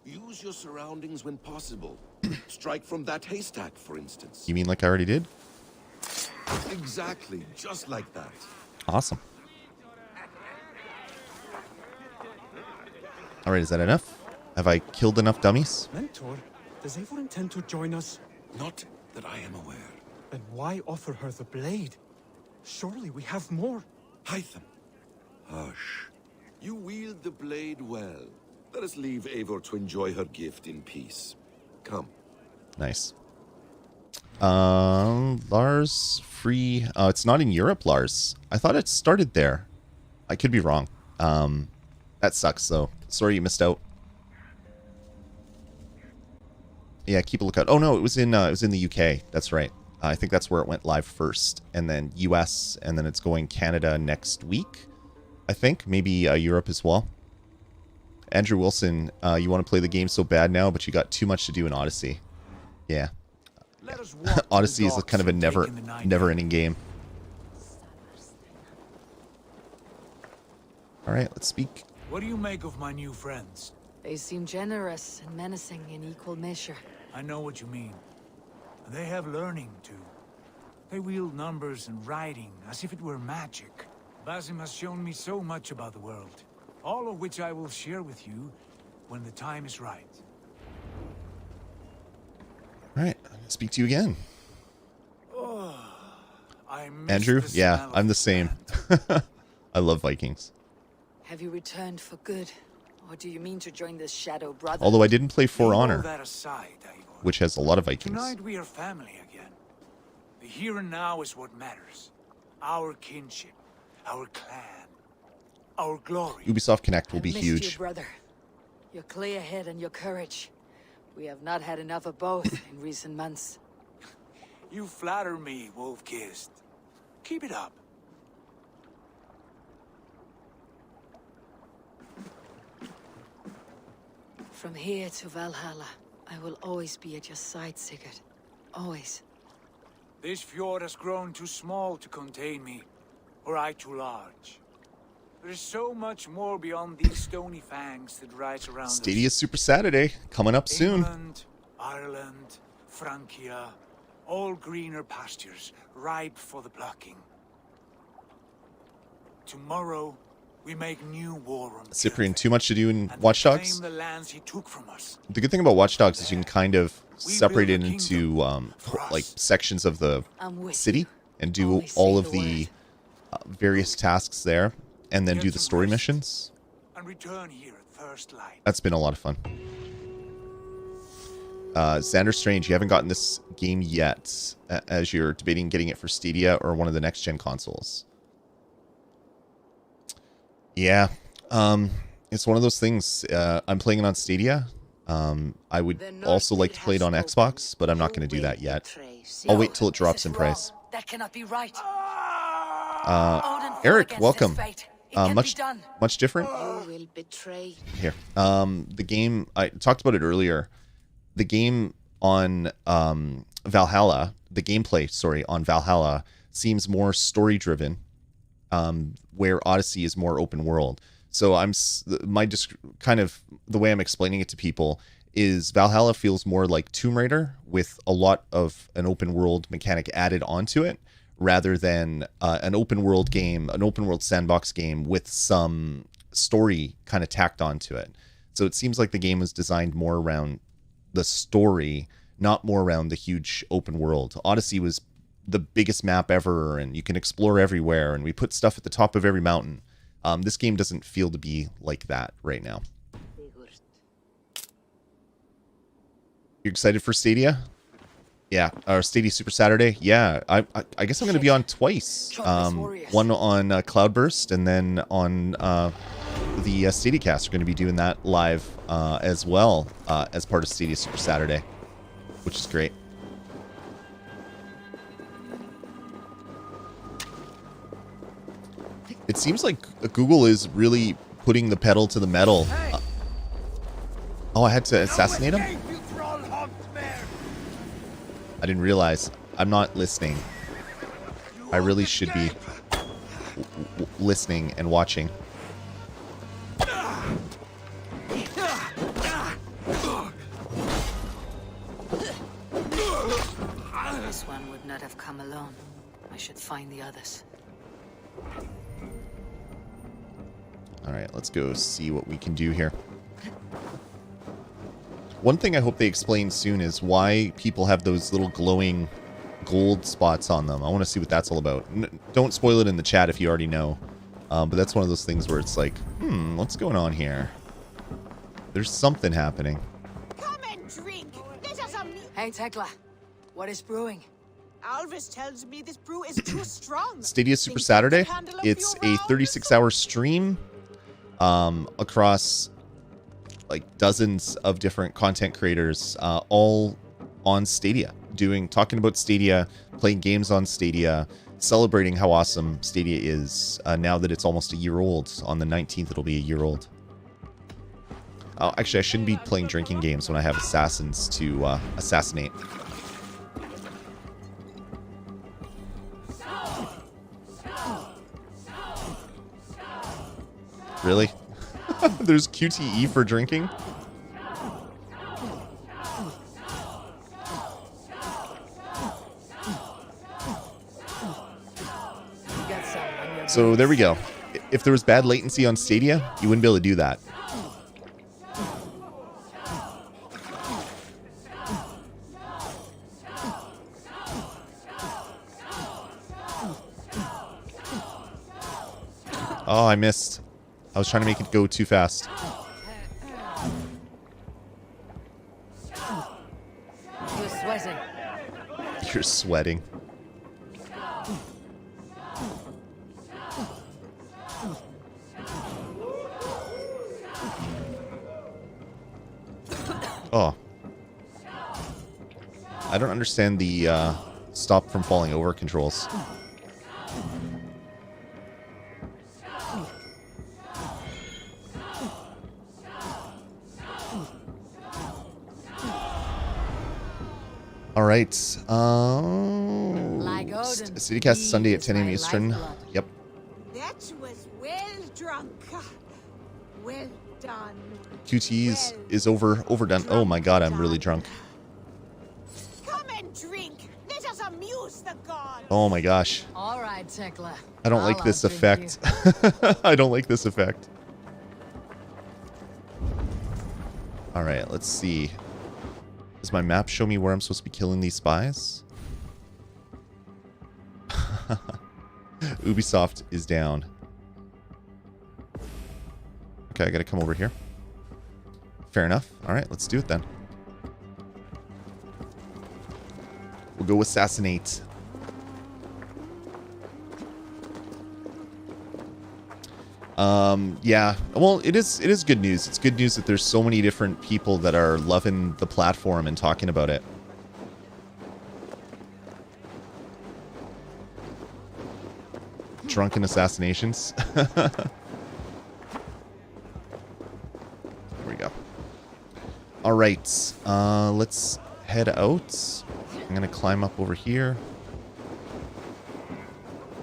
Use your surroundings when possible. Strike from that haystack, for instance. You mean like I already did? Exactly, just like that. Awesome. Alright, is that enough? Have I killed enough dummies? Mentor, does Eivor intend to join us? Not that I am aware. Then why offer her the blade? Surely we have more. Hytham. Hush. You wield the blade well. Let us leave Eivor to enjoy her gift in peace. Come. Nice. Lars free. It's not in Europe, Lars. I thought it started there. I could be wrong. That sucks though. Sorry you missed out. Yeah, keep a lookout. Oh no, it was in the UK. That's right. I think that's where it went live first, and then US, and then it's going Canada next week. I think maybe Europe as well. Andrew Wilson, you want to play the game so bad now, but you got too much to do in Odyssey. Yeah. Odyssey is kind of a never-ending game. All right, let's speak. What do you make of my new friends? They seem generous and menacing in equal measure. I know what you mean. They have learning, too. They wield numbers and writing as if it were magic. Basim has shown me so much about the world, all of which I will share with you when the time is right. All right, speak to you again. Oh, I miss Andrew? the Yeah, smell I'm the of same. land. I love Vikings. Have you returned for good? Or do you mean to join the Shadow Brotherhood? Although I didn't play For Leave all Honor, that aside, Eivor. which has a lot of Vikings. Tonight we are family again. The here and now is what matters. Our kinship, our clan, our glory. Ubisoft Connect will be I've missed huge. you, brother. Your clear head and your courage. We have not had enough of both in recent months. You flatter me, Wolf-Kissed. Keep it up. From here to Valhalla, I will always be at your side, Sigurd. Always. This fjord has grown too small to contain me, or I too large. There is so much more beyond these stony fangs that rise around Stadia us. Super Saturday coming up soon. England, Ireland, Francia, all greener pastures, ripe for the plucking. Tomorrow, we make new war on Cyprian, Kiev too much to do in and Watch Dogs? reclaim the lands he took from us. The good thing about Watch Dogs is you can kind of We separate it build a into kingdom for like us. sections of the I'm with city you. and do Only say all of the the word. various tasks there, and then Get do the some story rest. missions. And return here at first light. That's been a lot of fun. Xander Strange, you haven't gotten this game yet, as you're debating getting it for Stadia or one of the next-gen consoles. Yeah, it's one of those things. I'm playing it on Stadia. I would The North also like to Gate play it has on spoken. Xbox, but I'm not You going to do will that yet. betray I'll Sif. wait till it drops This in is price. wrong. That cannot be right. Ah! Odin fought Eric, against welcome. his fate. It can Much be done. much different. You will betray. Here. The game, I talked about it earlier. The game on Valhalla, the gameplay, sorry, on Valhalla seems more story driven, where Odyssey is more open world. So kind of the way I'm explaining it to people is Valhalla feels more like Tomb Raider with a lot of an open world mechanic added onto it, rather than an open world game, an open world sandbox game with some story kind of tacked onto it. So it seems like the game was designed more around the story, not more around the huge open world. Odyssey was the biggest map ever, and you can explore everywhere, and we put stuff at the top of every mountain. This game doesn't feel to be like that right now. You excited for Stadia? Yeah, or Stadia Super Saturday. Yeah, I guess I'm going to be on twice. One on Cloudburst, and then on the StadiaCast. We're going to be doing that live as well as part of Stadia Super Saturday, which is great. It seems like Google is really putting the pedal to the metal. Oh, I had to assassinate him? I didn't realize. I'm not listening. I really should be listening and watching. This one would not have come alone. I should find the others. All right, let's go see what we can do here. One thing I hope they explain soon is why people have those little glowing gold spots on them. I want to see what that's all about. Don't spoil it in the chat if you already know. But that's one of those things where it's like, what's going on here? There's something happening. Come and drink. This is a Hey, Tekla. What is brewing? Alvis tells me this brew is too strong. Stadia Super Think you Saturday. can handle a It's few a rounds? 36-hour stream across like dozens of different content creators, all on Stadia, talking about Stadia, playing games on Stadia, celebrating how awesome Stadia is now that it's almost a year old. On the 19th, it'll be a year old. Oh, actually, I shouldn't be playing drinking games when I have assassins to assassinate. Really? There's QTE for drinking? So there we go. If there was bad latency on Stadia, you wouldn't be able to do that. Oh, I missed. I was trying to make it go too fast. You're sweating. You're sweating. Oh. I don't understand the stop from falling over controls. All right. Like Odin, CityCast he Sunday at is 10 a.m. my Eastern. lifeblood. Yep. That was well drunk. Well done. QT's is overdone. Oh my god, I'm really drunk. Come and drink. This Oh my gosh. All right, Tekla. I don't like this effect. I don't like this effect. All right, let's see. Does my map show me where I'm supposed to be killing these spies? Ubisoft is down. Okay, I gotta come over here. Fair enough. All right, let's do it then. We'll go assassinate. Yeah. Well, it is good news. It's good news that there's so many different people that are loving the platform and talking about it. Drunken assassinations. There we go. All right. Let's head out. I'm going to climb up over here.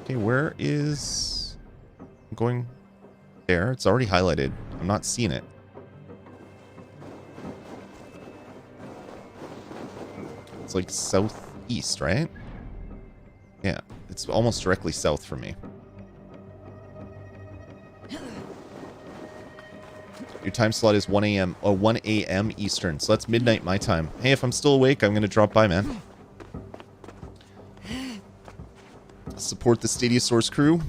Okay, where is... I'm going there. It's already highlighted. I'm not seeing it. It's like southeast, right? Yeah, it's almost directly south for me. Your time slot is 1 a.m. or 1 a.m. Eastern, so that's midnight my time. Hey, if I'm still awake, I'm going to drop by, man. Support the Stadia Source crew.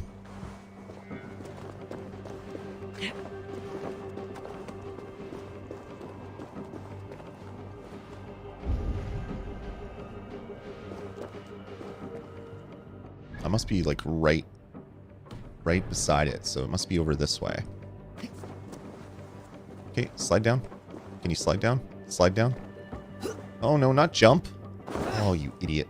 I must be like right beside it, so it must be over this way. Okay, slide down. Can you slide down? Slide down. Oh no, not jump. Oh, you idiot.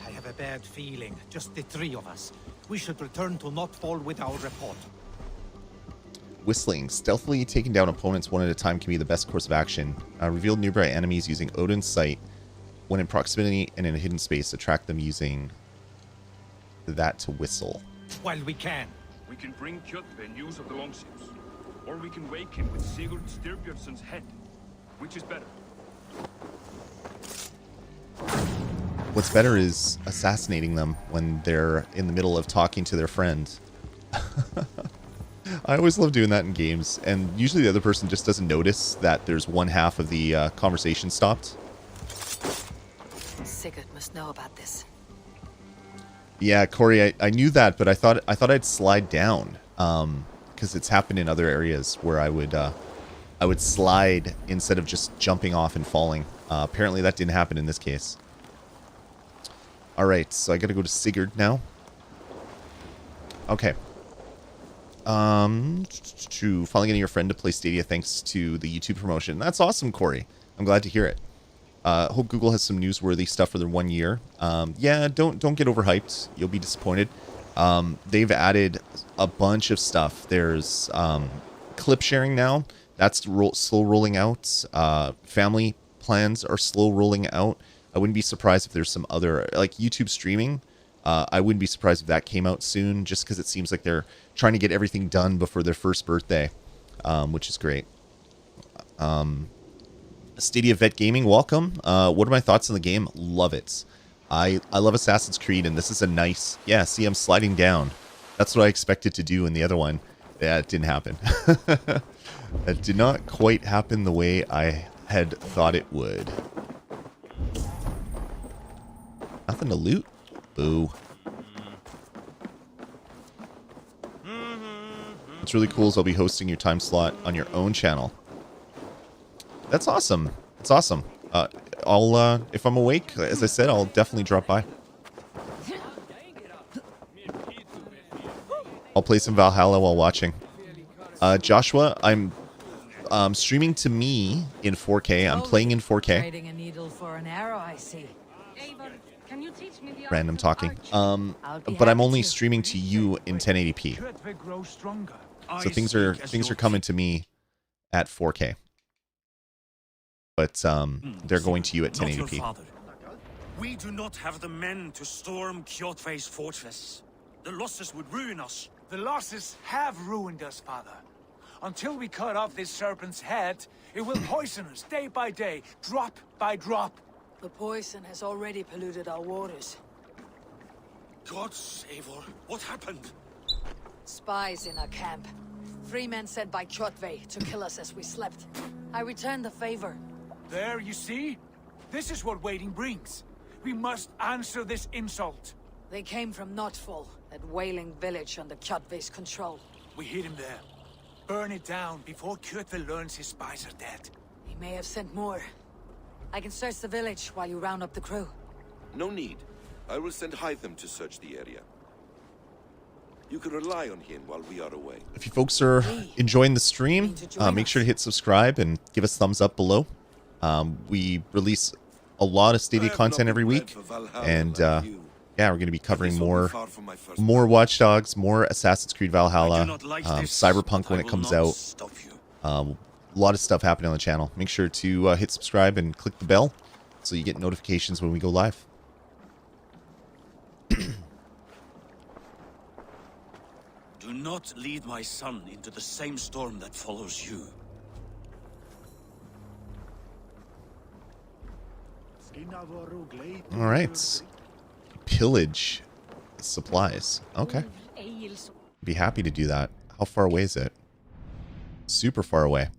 I have a bad feeling. Just the three of us. We should return to Notfall with our report. Whistling. Stealthily taking down opponents one at a time can be the best course of action. Reveal nearby enemies using Odin's sight. When in proximity and in a hidden space, attract them using that to whistle. While we can. We can bring Kjotve news of the longships. Or we can wake him with Sigurd Styrbjörnsson's head. Which is better? What's better is assassinating them when they're in the middle of talking to their friend. I always love doing that in games, and usually the other person just doesn't notice that there's one half of the conversation stopped. Sigurd must know about this. Yeah, Corey, I knew that, but I thought I'd slide down, because it's happened in other areas where I would slide instead of just jumping off and falling. Apparently that didn't happen in this case. All right, so I got to go to Sigurd now. Okay. To finally getting your friend to play Stadia thanks to the YouTube promotion. That's awesome, Corey. I'm glad to hear it. Hope Google has some newsworthy stuff for their 1 year. Yeah, don't get overhyped. You'll be disappointed. They've added a bunch of stuff. There's clip sharing now. That's slow rolling out. Family plans are slow rolling out. I wouldn't be surprised if there's some other, like YouTube streaming. I wouldn't be surprised if that came out soon, just because it seems like they're trying to get everything done before their first birthday, which is great. Stadia Vet Gaming, welcome. What are my thoughts on the game? Love it. I love Assassin's Creed, and this is a nice... Yeah, see, I'm sliding down. That's what I expected to do in the other one. Yeah, it didn't happen. It did not quite happen the way I had thought it would. Nothing to loot? Boo. What's really cool is I'll be hosting your time slot on your own channel. That's awesome. It's awesome. I'll if I'm awake, as I said, I'll definitely drop by. I'll play some Valhalla while watching. Joshua, I'm streaming to me in 4K. I'm playing in 4K. Trading a needle for an arrow, I see. Random talking. But I'm only streaming to you in 1080p. So things are coming to me at 4K. But they're going to you at 1080p. We do not have the men to storm Kjotve's fortress. The losses would ruin us. The losses have ruined us, father. Until we cut off this serpent's head, it will poison us day by day, drop by drop. The poison has already polluted our waters. God save her. What happened? Spies in our camp. 3 men sent by Kjotve to kill us as we slept. I returned the favor. There, you see? This is what waiting brings. We must answer this insult. They came from Notfall, that whaling village under Kjotve's control. We hid him there. Burn it down before Kjotve learns his spies are dead. He may have sent more. I can search the village while you round up the crew. No need. I will send Hytham to search the area. You can rely on him while we are away. If you folks are enjoying the stream, make sure to hit subscribe and give us thumbs up below. We release a lot of Stadia content every week, and yeah, we're going to be covering more Watch Dogs, more Assassin's Creed Valhalla, Cyberpunk when it comes out. A lot of stuff happening on the channel. Make sure to hit subscribe and click the bell so you get notifications when we go live. Do not lead my son into the same storm that follows you. All right. Pillage supplies. Okay. Be happy to do that. How far away is it? Super far away.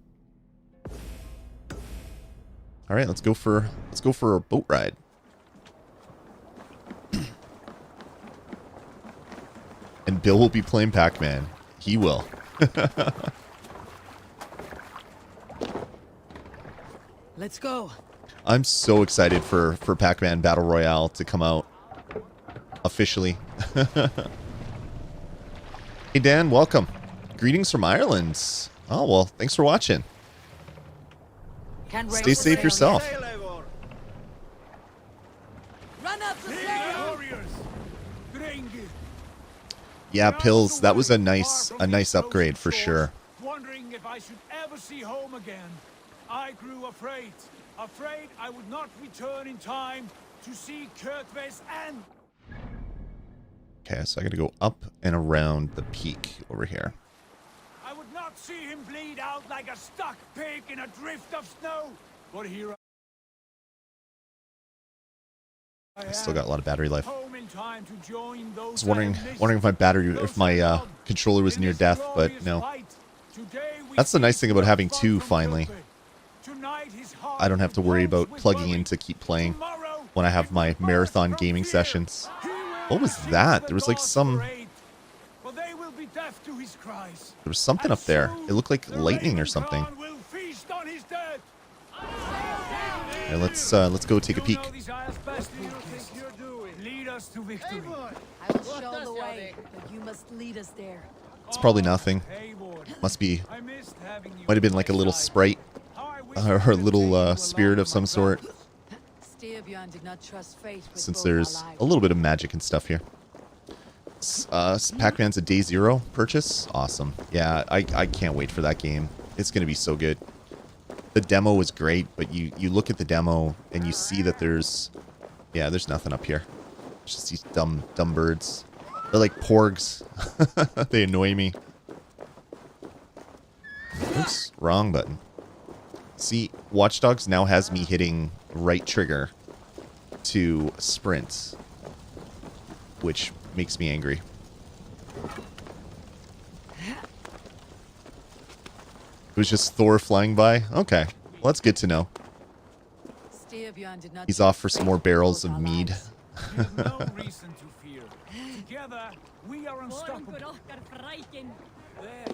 All right, let's go for a boat ride. And Bill will be playing Pac-Man. He will. Let's go. I'm so excited for Pac-Man Battle Royale to come out officially. Hey Dan, welcome. Greetings from Ireland. Oh, well, thanks for watching. Stay safe yourself. Run up the sail. Yeah, Pills, that was a nice upgrade for sure. Wondering if I should ever see home again. I grew afraid I would not return in time to see Kjotve's end. Okay, so I gotta go up and around the peak over here. I would not see him bleed out like a stuck pig in a drift of snow. But here I still got a lot of battery life. home in time to join those I was wondering if my controller was near death, but no. That's the nice thing about having two finally. I don't have to worry about plugging in to keep playing when I have my marathon gaming sessions. What was that? There was like there was something up there. It looked like lightning or something. All right, let's go take a peek. I will show the way, but you must lead us there. It's probably nothing. Might have been like a little sprite or a little spirit of some sort. Since there's a little bit of magic and stuff here. Pac-Man's a day 0 purchase. Awesome. Yeah, I can't wait for that game. It's going to be so good. The demo was great, but you look at the demo and you see that there's nothing up here. It's just these dumb birds. They're like porgs. They annoy me. Oops, wrong button. See, Watch Dogs now has me hitting right trigger to sprint, which makes me angry. It was just Thor flying by? Okay, well, that's good to know. He's off for some more barrels of mead. No reason to fear. Together, we are unstoppable. There.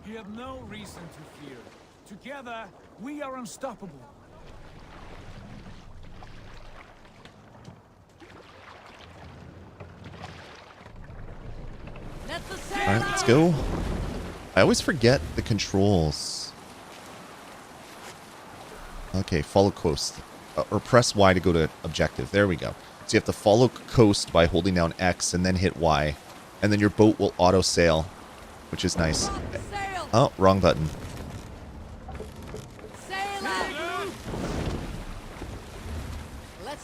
You have no reason to fear. Together, we are unstoppable. Alright, let's go. I always forget the controls. Okay, follow coast. Or press Y to go to objective. There we go. So you have to follow coast by holding down X and then hit Y. And then your boat will auto sail, which is nice. Oh, wrong button.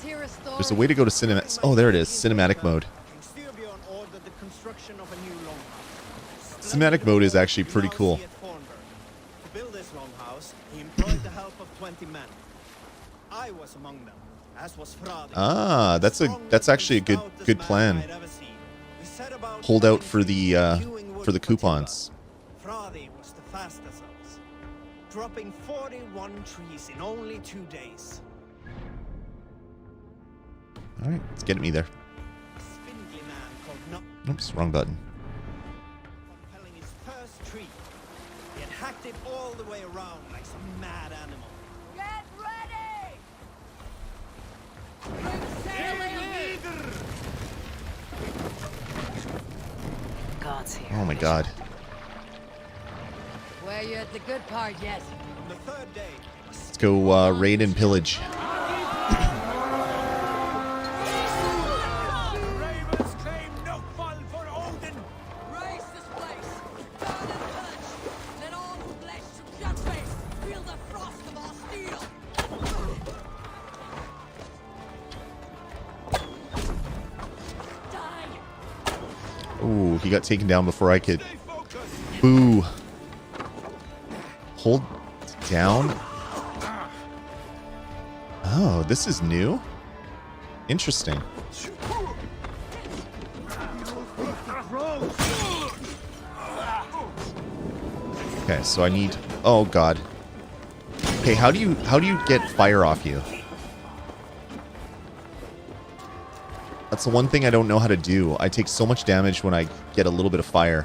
There's a way to go to cinematic. Oh, there it is. Cinematic mode. Cinematic mode is actually pretty cool. was, he employed the help of 20 men. I was among them, as was Frade. Ah, that's actually a good plan. Hold out for the coupons. Frade was the fastest of us, dropping 41 trees in only 2 days. All right, it's getting me there. A spindly man called Nut Oops, wrong button. felling his first tree. He had hacked it all the way around like some mad animal. Get ready! Bring sailing! God's here. Oh my god. Where you at the good part yet? On the third day, Let's go raid and pillage. Ravens claim no fall for Odin. Raise this place! Burn and pillage! Let all who pledge to Kjotve feel the frost of our steel! Die! Ooh, he got taken down before I could. Boo. Hold down. Oh, this is new. Interesting. Okay, so I need. Oh god. Okay, how do you get fire off you? That's the one thing I don't know how to do. I take so much damage when I get a little bit of fire.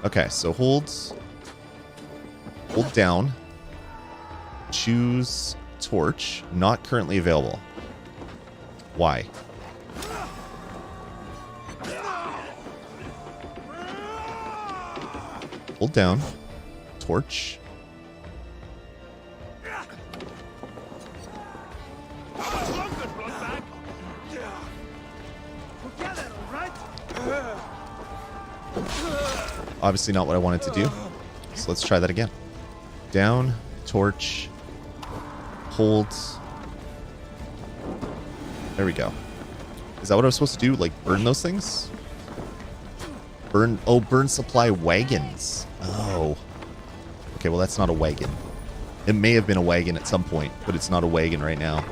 Okay, so hold down. Choose torch. Not currently available. Why? Hold down. Torch. Obviously not what I wanted to do. So let's try that again. Down, torch, hold. There we go. Is that what I was supposed to do? Like burn those things? Burn, oh, burn supply wagons. Oh. Okay, well that's not a wagon. It may have been a wagon at some point, but it's not a wagon right now.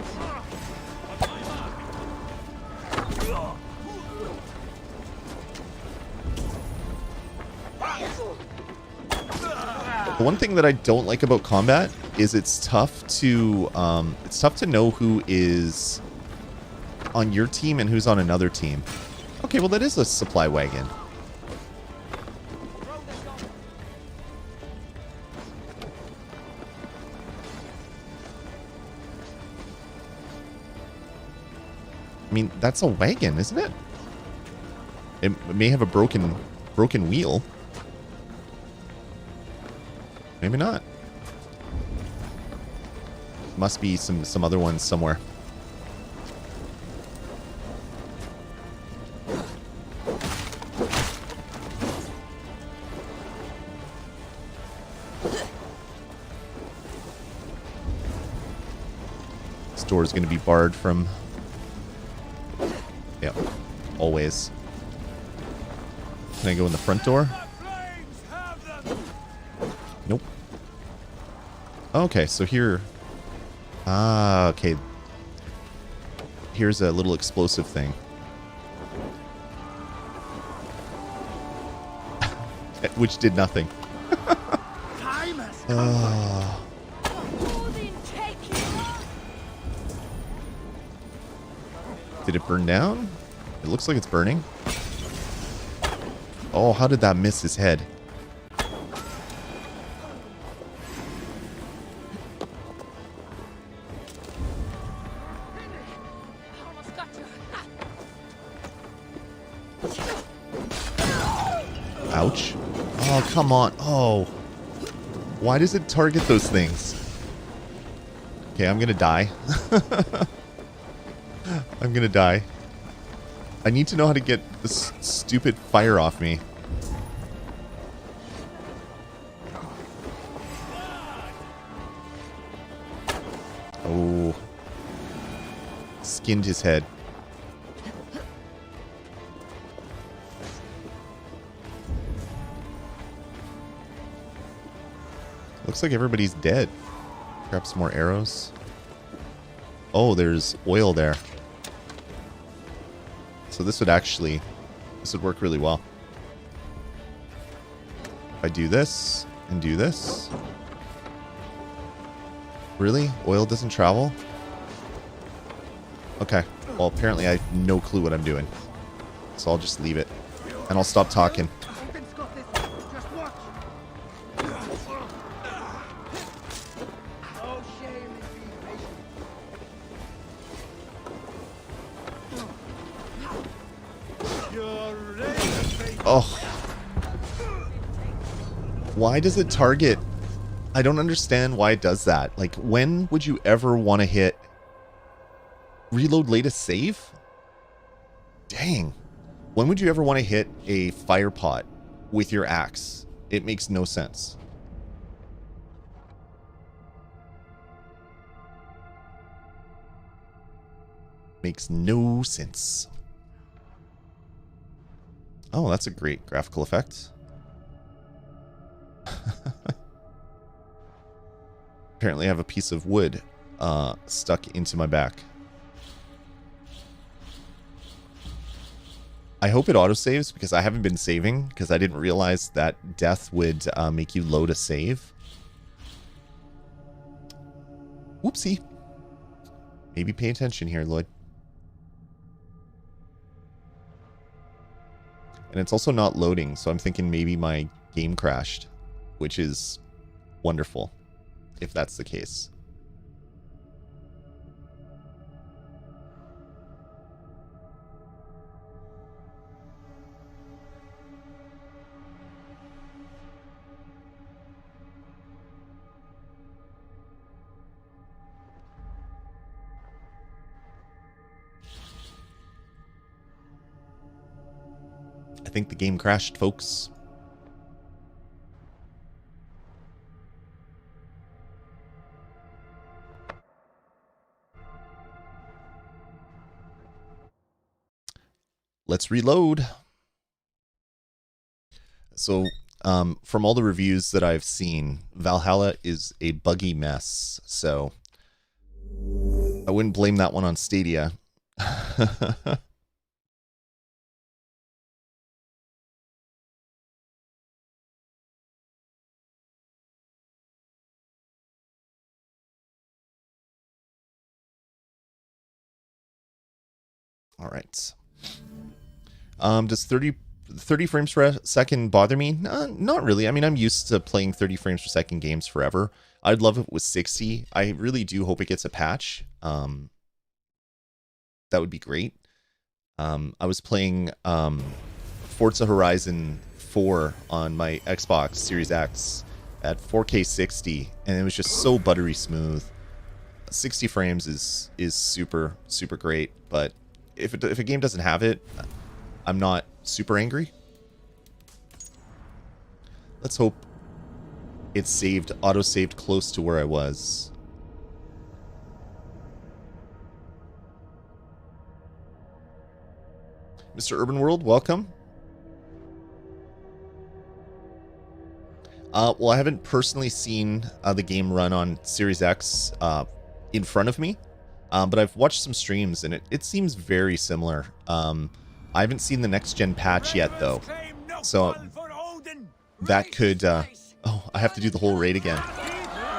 The one thing that I don't like about combat is it's tough to know who is on your team and who's on another team. Okay, well that is a supply wagon. I mean, that's a wagon, isn't it? It may have a broken wheel. Maybe not. Must be some other ones somewhere. This door is going to be barred from... Yeah, always. Can I go in the front door? Nope. Okay, so here... Ah, okay. Here's a little explosive thing. Which did nothing. Did it burn down? It looks like it's burning. Oh, how did that miss his head? Ouch. Oh, come on. Oh. Why does it target those things? Okay, I'm gonna die. I'm gonna die. I need to know how to get this stupid fire off me. Oh. Skinned his head. Looks like everybody's dead. Grab some more arrows. Oh, there's oil there. So this would work really well. If I do this and do this. Really? Oil doesn't travel? Okay. Well, apparently I have no clue what I'm doing. So I'll just leave it. And I'll stop talking. Oh. Why does it target? I don't understand why it does that. Like, when would you ever want to hit reload latest save? Dang. When would you ever want to hit a fire pot with your axe? It makes no sense. Makes no sense. Oh, that's a great graphical effect. Apparently I have a piece of wood stuck into my back. I hope it autosaves because I haven't been saving because I didn't realize that death would make you load a save. Whoopsie. Maybe pay attention here, Lloyd. And it's also not loading, so I'm thinking maybe my game crashed, which is wonderful, if that's the case. I think the game crashed, folks. Let's reload. So, from all the reviews that I've seen, Valhalla is a buggy mess. So, I wouldn't blame that one on Stadia. All right. Does 30 frames per second bother me? Not really. I mean, I'm used to playing 30 frames per second games forever. I'd love if it was 60. I really do hope it gets a patch. That would be great. I was playing Forza Horizon 4 on my Xbox Series X at 4K 60, and it was just so buttery smooth. 60 frames is super, super great, but if a game doesn't have it, I'm not super angry. Let's hope it's auto-saved close to where I was. Mr. Urban World, welcome. Well, I haven't personally seen the game run on Series X in front of me. But I've watched some streams, and it seems very similar. I haven't seen the next-gen patch yet, though. So that could... oh, I have to do the whole raid again.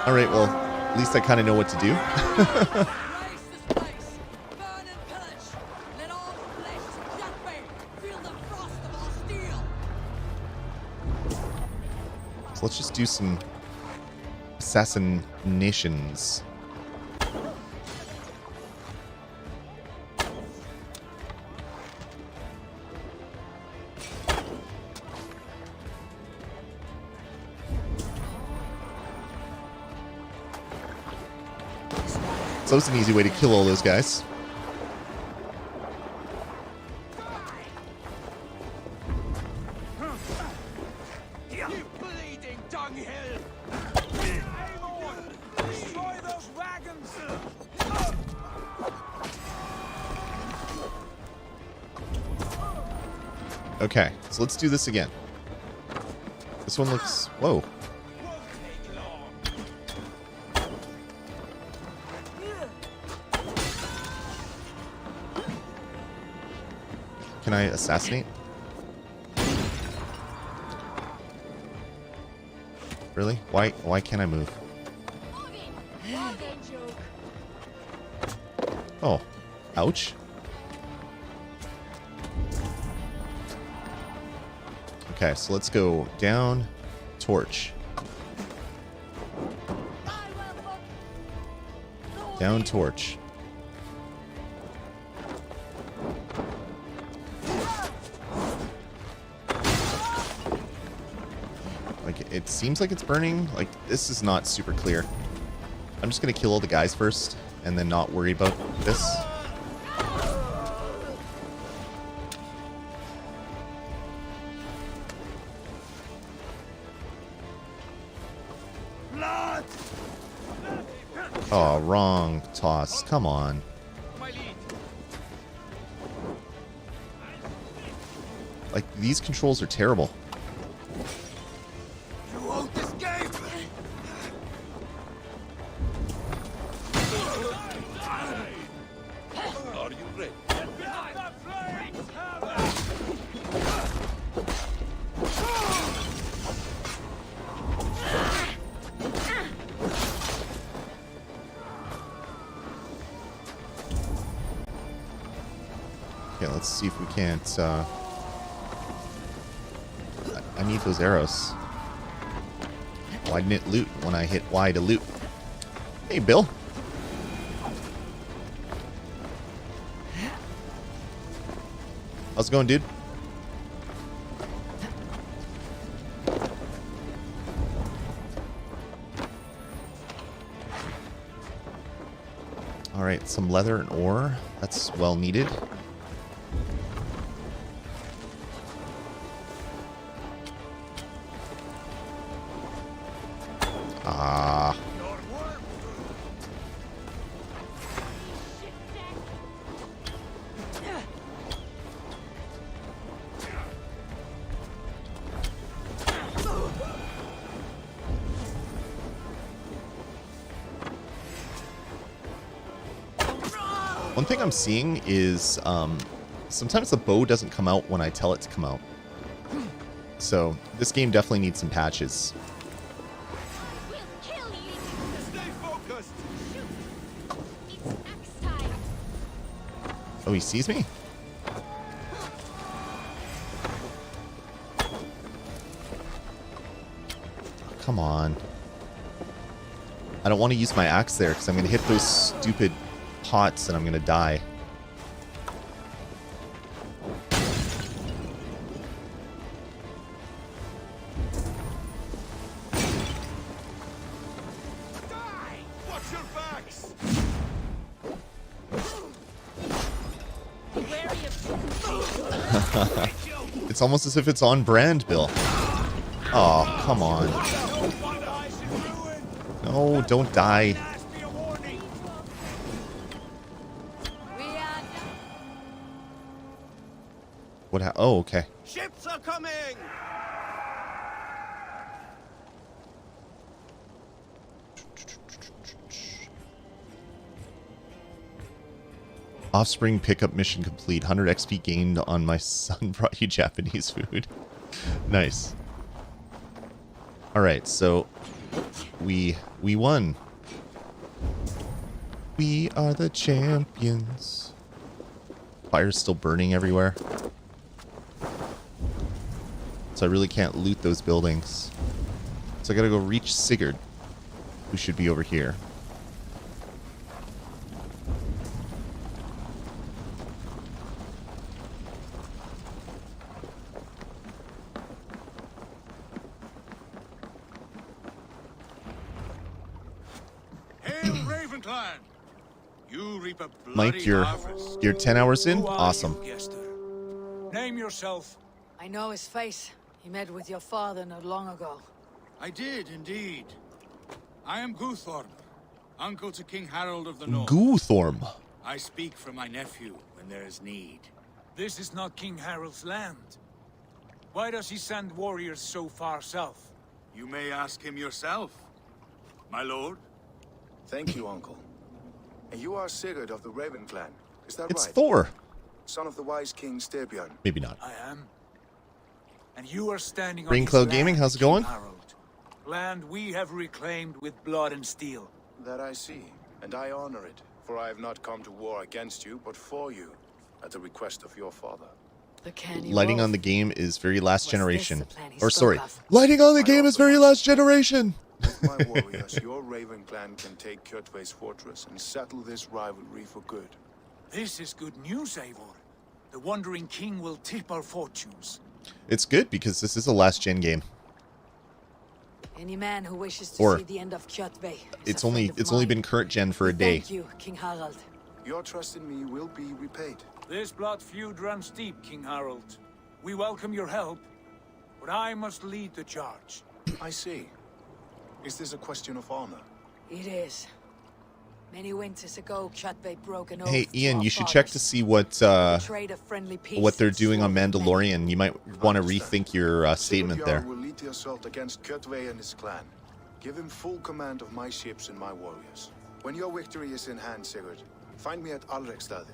All right, well, at least I kind of know what to do. So let's just do some assassinations. So it's an easy way to kill all those guys. You bleeding dunghill! Aim on! Destroy those wagons! Okay, so let's do this again. This one looks... Whoa. I assassinate? Really? Why can't I move? Oh. Ouch. Okay, so let's go down, torch. Down, torch. Like, it seems like it's burning. Like, this is not super clear. I'm just gonna kill all the guys first, and then not worry about this. Oh, wrong toss. Come on. Like, these controls are terrible. You won't escape! Are you ready? Get behind the flames! Okay, let's see if we can't, I need those arrows. Why didn't it loot when I hit Y to loot? Hey, Bill. How's it going, dude? Alright, some leather and ore. That's well needed. Ah. One thing I'm seeing is sometimes the bow doesn't come out when I tell it to come out. So this game definitely needs some patches. Oh, he sees me? Come on. I don't want to use my axe there because I'm going to hit those stupid pots and I'm going to die. It's almost as if it's on brand, Bill. Oh, come on. No, don't die. What oh, okay. Ships are coming! Offspring pickup mission complete. 100 XP gained on my son brought you Japanese food. Nice. Alright, so we won. We are the champions. Fire's still burning everywhere. So I really can't loot those buildings. So I gotta go reach Sigurd, who should be over here. Mike, you're 10 hours in? Awesome. Name yourself. I know his face. He met with your father not long ago. I did, indeed. I am Guthorm, uncle to King Harold of the North. Guthorm. I speak for my nephew when there is need. This is not King Harold's land. Why does he send warriors so far south? You may ask him yourself, my lord. Thank you, uncle. And you are Sigurd of the Raven clan, is that right? It's Thor. son of the wise king Stadia. Maybe not. I am. And you are standing Green on his Cloud land, Gaming, how's it King going? Harold. Land we have reclaimed with blood and steel. That I see, and I honor it, for I have not come to war against you, but for you, at the request of your father. The canny Lighting wolf. on the game is very last Was generation. this the plan he Or spoke sorry, of? lighting on the game is very last generation. With my warriors, your Raven clan can take Kjotve's fortress and settle this rivalry for good. This is good news, Eivor. The Wandering King will tip our fortunes. It's good because this is a last gen game. Any man who wishes to Or see the end of Kjotve. it's only been current gen for a day. Thank you, King Harald. Your trust in me will be repaid. This blood feud runs deep, King Harold. We welcome your help, but I must lead the charge. I see. Is this a question of honor? It is. Many winters ago, Kjotve broke an oath. Hey to Ian, our you should check to fathers. see what Betrayed a friendly peace what they're and doing on swore many. Mandalorian. You might want to rethink your statement Sigurd there. Jarl will lead the assault against Kjotve and his clan. Give him full command of my ships and my warriors. When your victory is in hand, Sigurd, find me at Alrekstadir,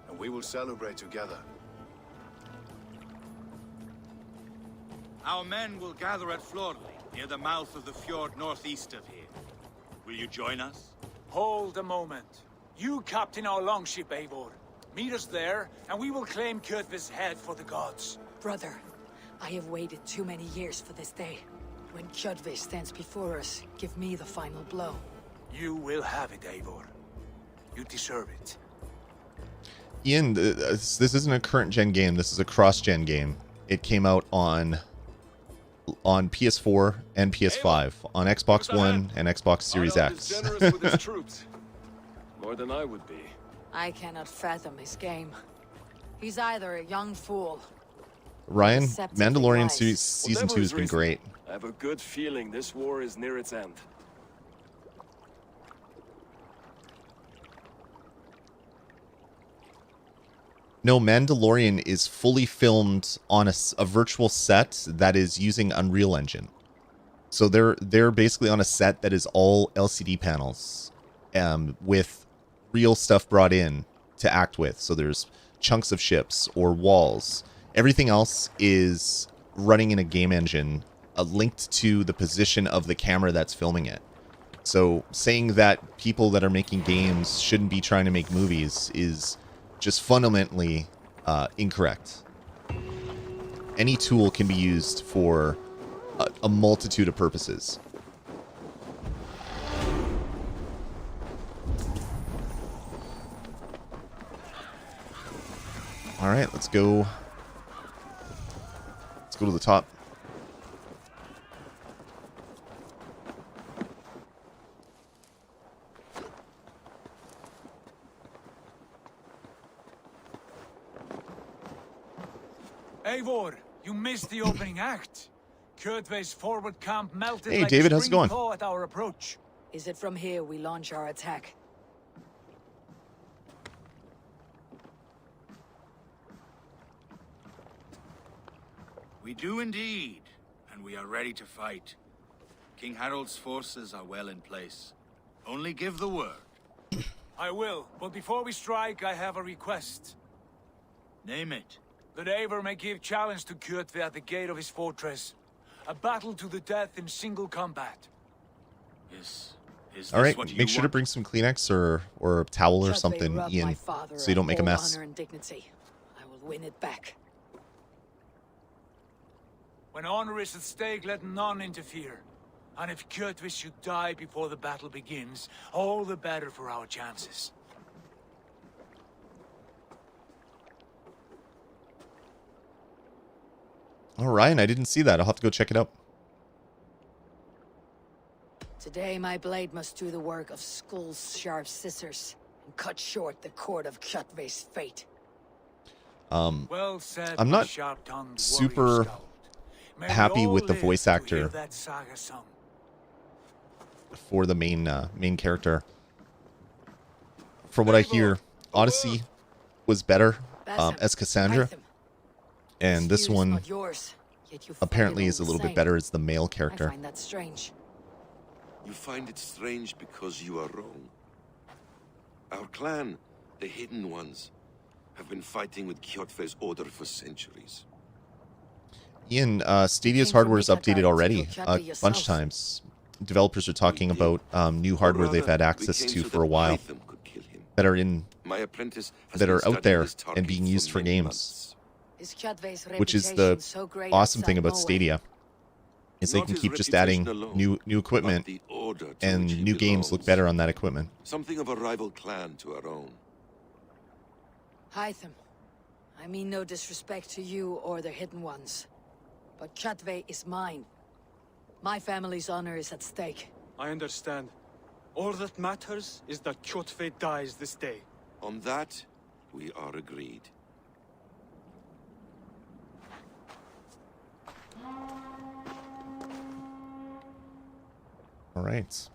and we will celebrate together. Our men will gather at Florley, near the mouth of the fjord northeast of here. Will you join us? Hold a moment. You captain our longship, Eivor. Meet us there, and we will claim Kjotve's head for the gods. Brother, I have waited too many years for this day. When Kjotve stands before us, give me the final blow. You will have it, Eivor. You deserve it. Ian, this isn't a current gen game. This is a cross gen game. It came out on PS4 and PS5, on Xbox One and Xbox Series X. Generous with his troops. More than I would be. I cannot fathom his game. He's either a young fool. Ryan, Deceptively Mandalorian wise. season Whatever 2 his has been reason, great. I have a good feeling this war is near its end. No, Mandalorian is fully filmed on a virtual set that is using Unreal Engine. So they're basically on a set that is all LCD panels, with real stuff brought in to act with. So there's chunks of ships or walls. Everything else is running in a game engine, linked to the position of the camera that's filming it. So saying that people that are making games shouldn't be trying to make movies is just fundamentally incorrect. Any tool can be used for a multitude of purposes. All right, let's go. Let's go to the top. Eivor, you missed the opening act. Kjotve's forward camp melted Hey, like David, how's it spring going? thaw at our approach. Is it from here we launch our attack? We do indeed, and we are ready to fight. King Harold's forces are well in place. Only give the word. I will, but before we strike, I have a request. Name it. That Eivor may give challenge to Kjotve at the gate of his fortress. A battle to the death in single combat. Is All right, what you make sure to want? bring some Kleenex or a towel or Kjotve something, robbed my Ian, father so you don't of make a all mess. honor and dignity. I will win it back. When honor is at stake, let none interfere. And if Kjotve should die before the battle begins, all the better for our chances. Oh, Ryan, I didn't see that. I'll have to go check it out. Today my blade must do the work of Skull's sharp scissors and cut short the cord of Kjotve's fate. Well said, I'm not sharp-tongued super warrior scout. May we happy all with the live voice to hear actor that saga sung. for the main character. From what I hear, Odyssey was better as Cassandra, and this one Not yours, yet you find apparently it is a all little the bit same. better as the male I character. find that strange. You find it strange because you are wrong. Our clan, the Hidden Ones, have been fighting with Kjotve's order for centuries. Ian, Stadia's hardware is updated already a bunch of times. Developers are talking about new hardware they've had access to for a while that are out there and being used for games. Which is the awesome thing about Stadia, is they can keep just adding new equipment, and new games look better on that equipment. Something of a rival clan to our own. Hytham, I mean no disrespect to you or the Hidden Ones, but Kjotve is mine. My family's honor is at stake. I understand. All that matters is that Kjotve dies this day. On that, we are agreed. All right.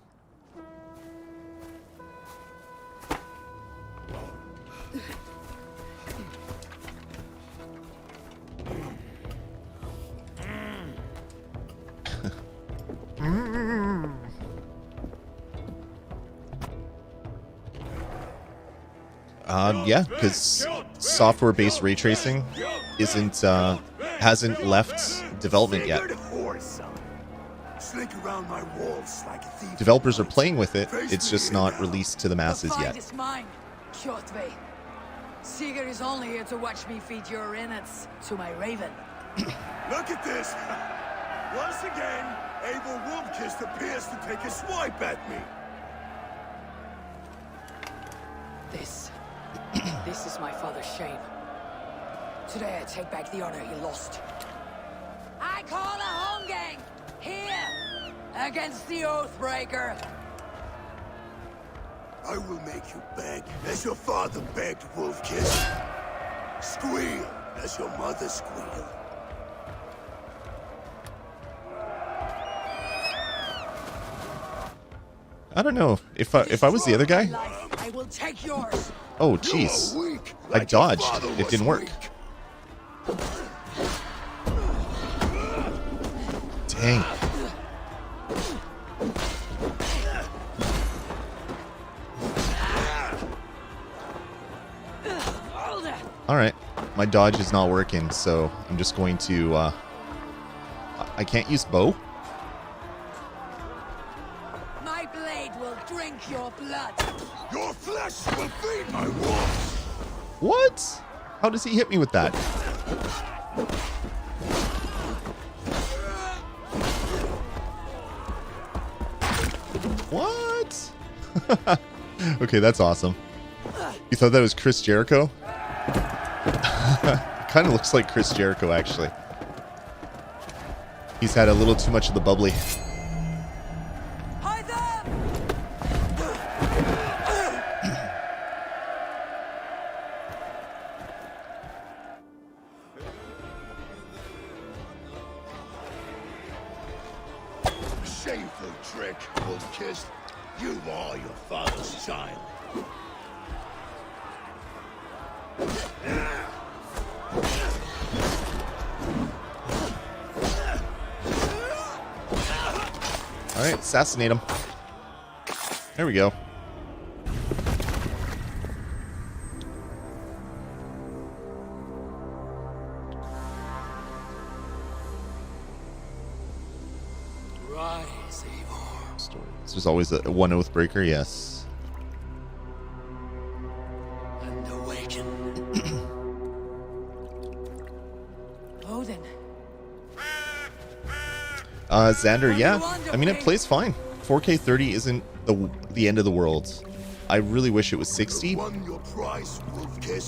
Yeah, because software-based ray tracing hasn't left development yet. Developers are playing with it. It's just not released to the masses The fight yet. is mine, Kjotve. Sigurd is only here to watch me feed your innards to my raven. Look at this! Once again, Abel Wolfkiss appears to take a swipe at me. This is my father's shame. Today I take back the honor he lost. I call a home gang! Here! Against the Oathbreaker! I will make you beg as your father begged, Wolfkiss. Squeal as your mother squealed. I don't know if I was the other guy. I will take yours. Oh, jeez. I dodged. It didn't work. Dang. Alright. My dodge is not working, so I'm just going to... I can't use bow? My blade will drink your blood. Your flesh will feed my wolves. What? How does he hit me with that? What? Okay, that's awesome. You thought that was Chris Jericho? Kind of looks like Chris Jericho, actually. He's had a little too much of the bubbly. Shameful trick, Wolfkiss. You are your father's child. Alright, assassinate him. There we go. Rise, Eivor. There's always one Oathbreaker, yes. And awaken. Odin. Xander, yeah. I mean, it plays fine. 4K 30 isn't the end of the world. I really wish it was 60, but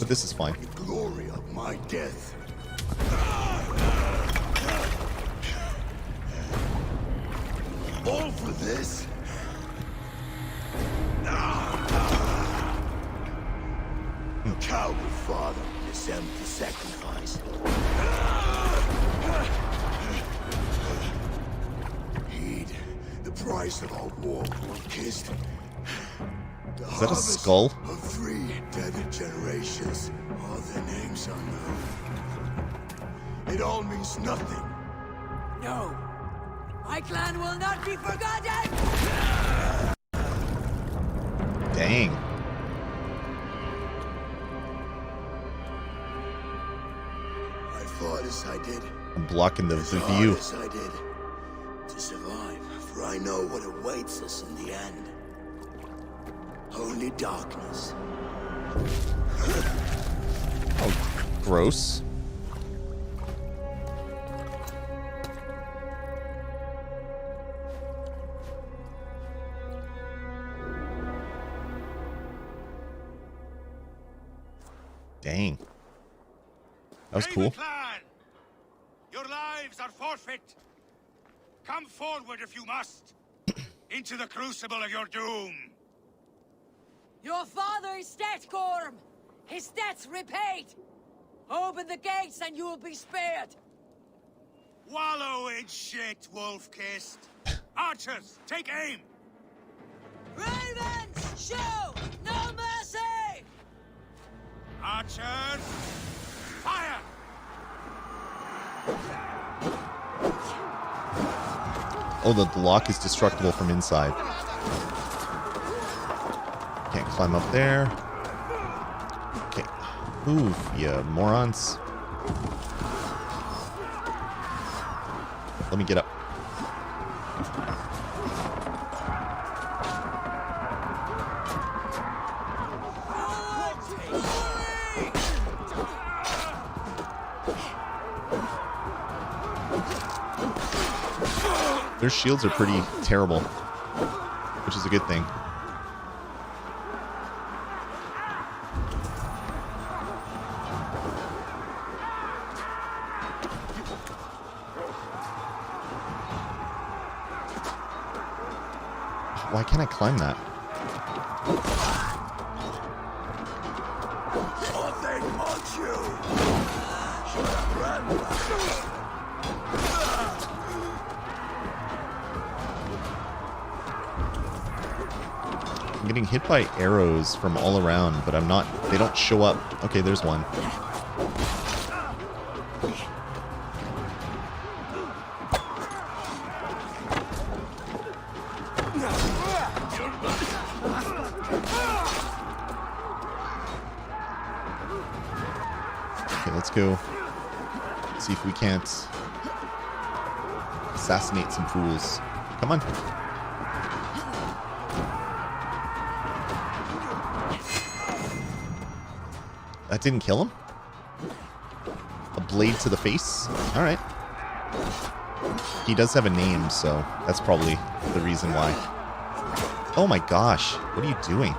this is fine. The glory of my death. All for this? A coward father is empty sacrifice. Heed the price of our war, kissed. Is that a skull? Of 3 dead generations, all their names unknown. It all means nothing. No. My clan will not be forgotten! Dang. this I did. I'm blocking the As view. hard as I did to survive, for I know what awaits us in the end. Only darkness. Oh, gross. Dang. That was cool. Clan, your lives are forfeit. Come forward if you must. Into the crucible of your doom. Your father is dead, Gorm. His debt's repaid. Open the gates and you will be spared. Wallow in shit, wolf-kissed. Archers, take aim. Ravens, show no mercy. Archers, fire. Oh, the block is destructible from inside. Can't climb up there. Okay. Move, you morons. Let me get up. Their shields are pretty terrible, which is a good thing. Why can't I climb that? Oh, they want you! Shut up, rat! I'm getting hit by arrows from all around, but I'm not... They don't show up. Okay, there's one. Okay, let's go. See if we can't assassinate some fools. Come on. That didn't kill him? A blade to the face? Alright. He does have a name, so that's probably the reason why. Oh my gosh, what are you doing?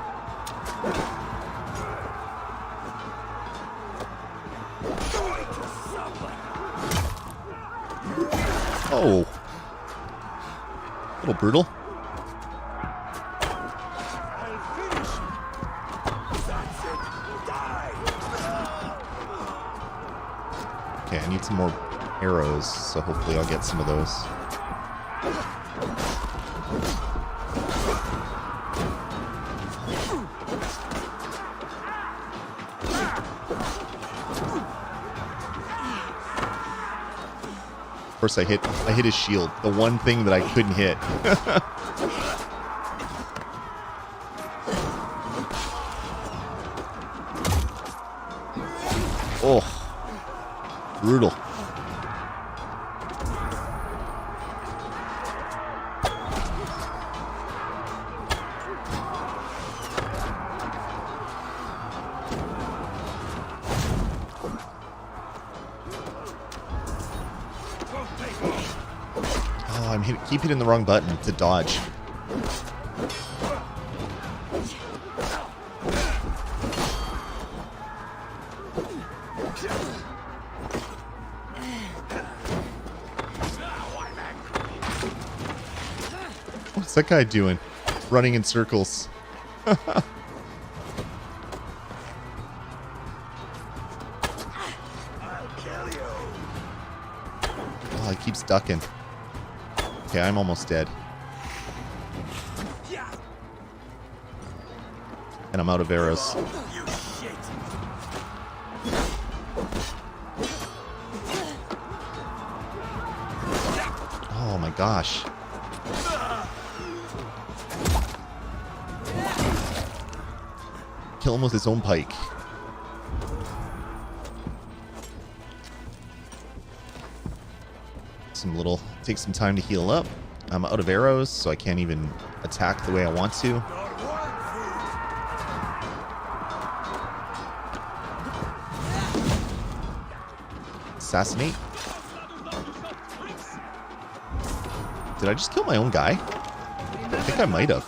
Oh. A little brutal. Okay, I need some more arrows, so hopefully I'll get some of those. Of course, I hit his shield, the one thing that I couldn't hit. Oh. Brutal. Oh, keep hitting the wrong button to dodge. What's that guy doing? Running in circles. Oh, he keeps ducking. Okay, I'm almost dead. And I'm out of arrows. Oh my gosh. Kill him with his own pike. Take some time to heal up. I'm out of arrows, so I can't even attack the way I want to. Assassinate. Did I just kill my own guy? I think I might have.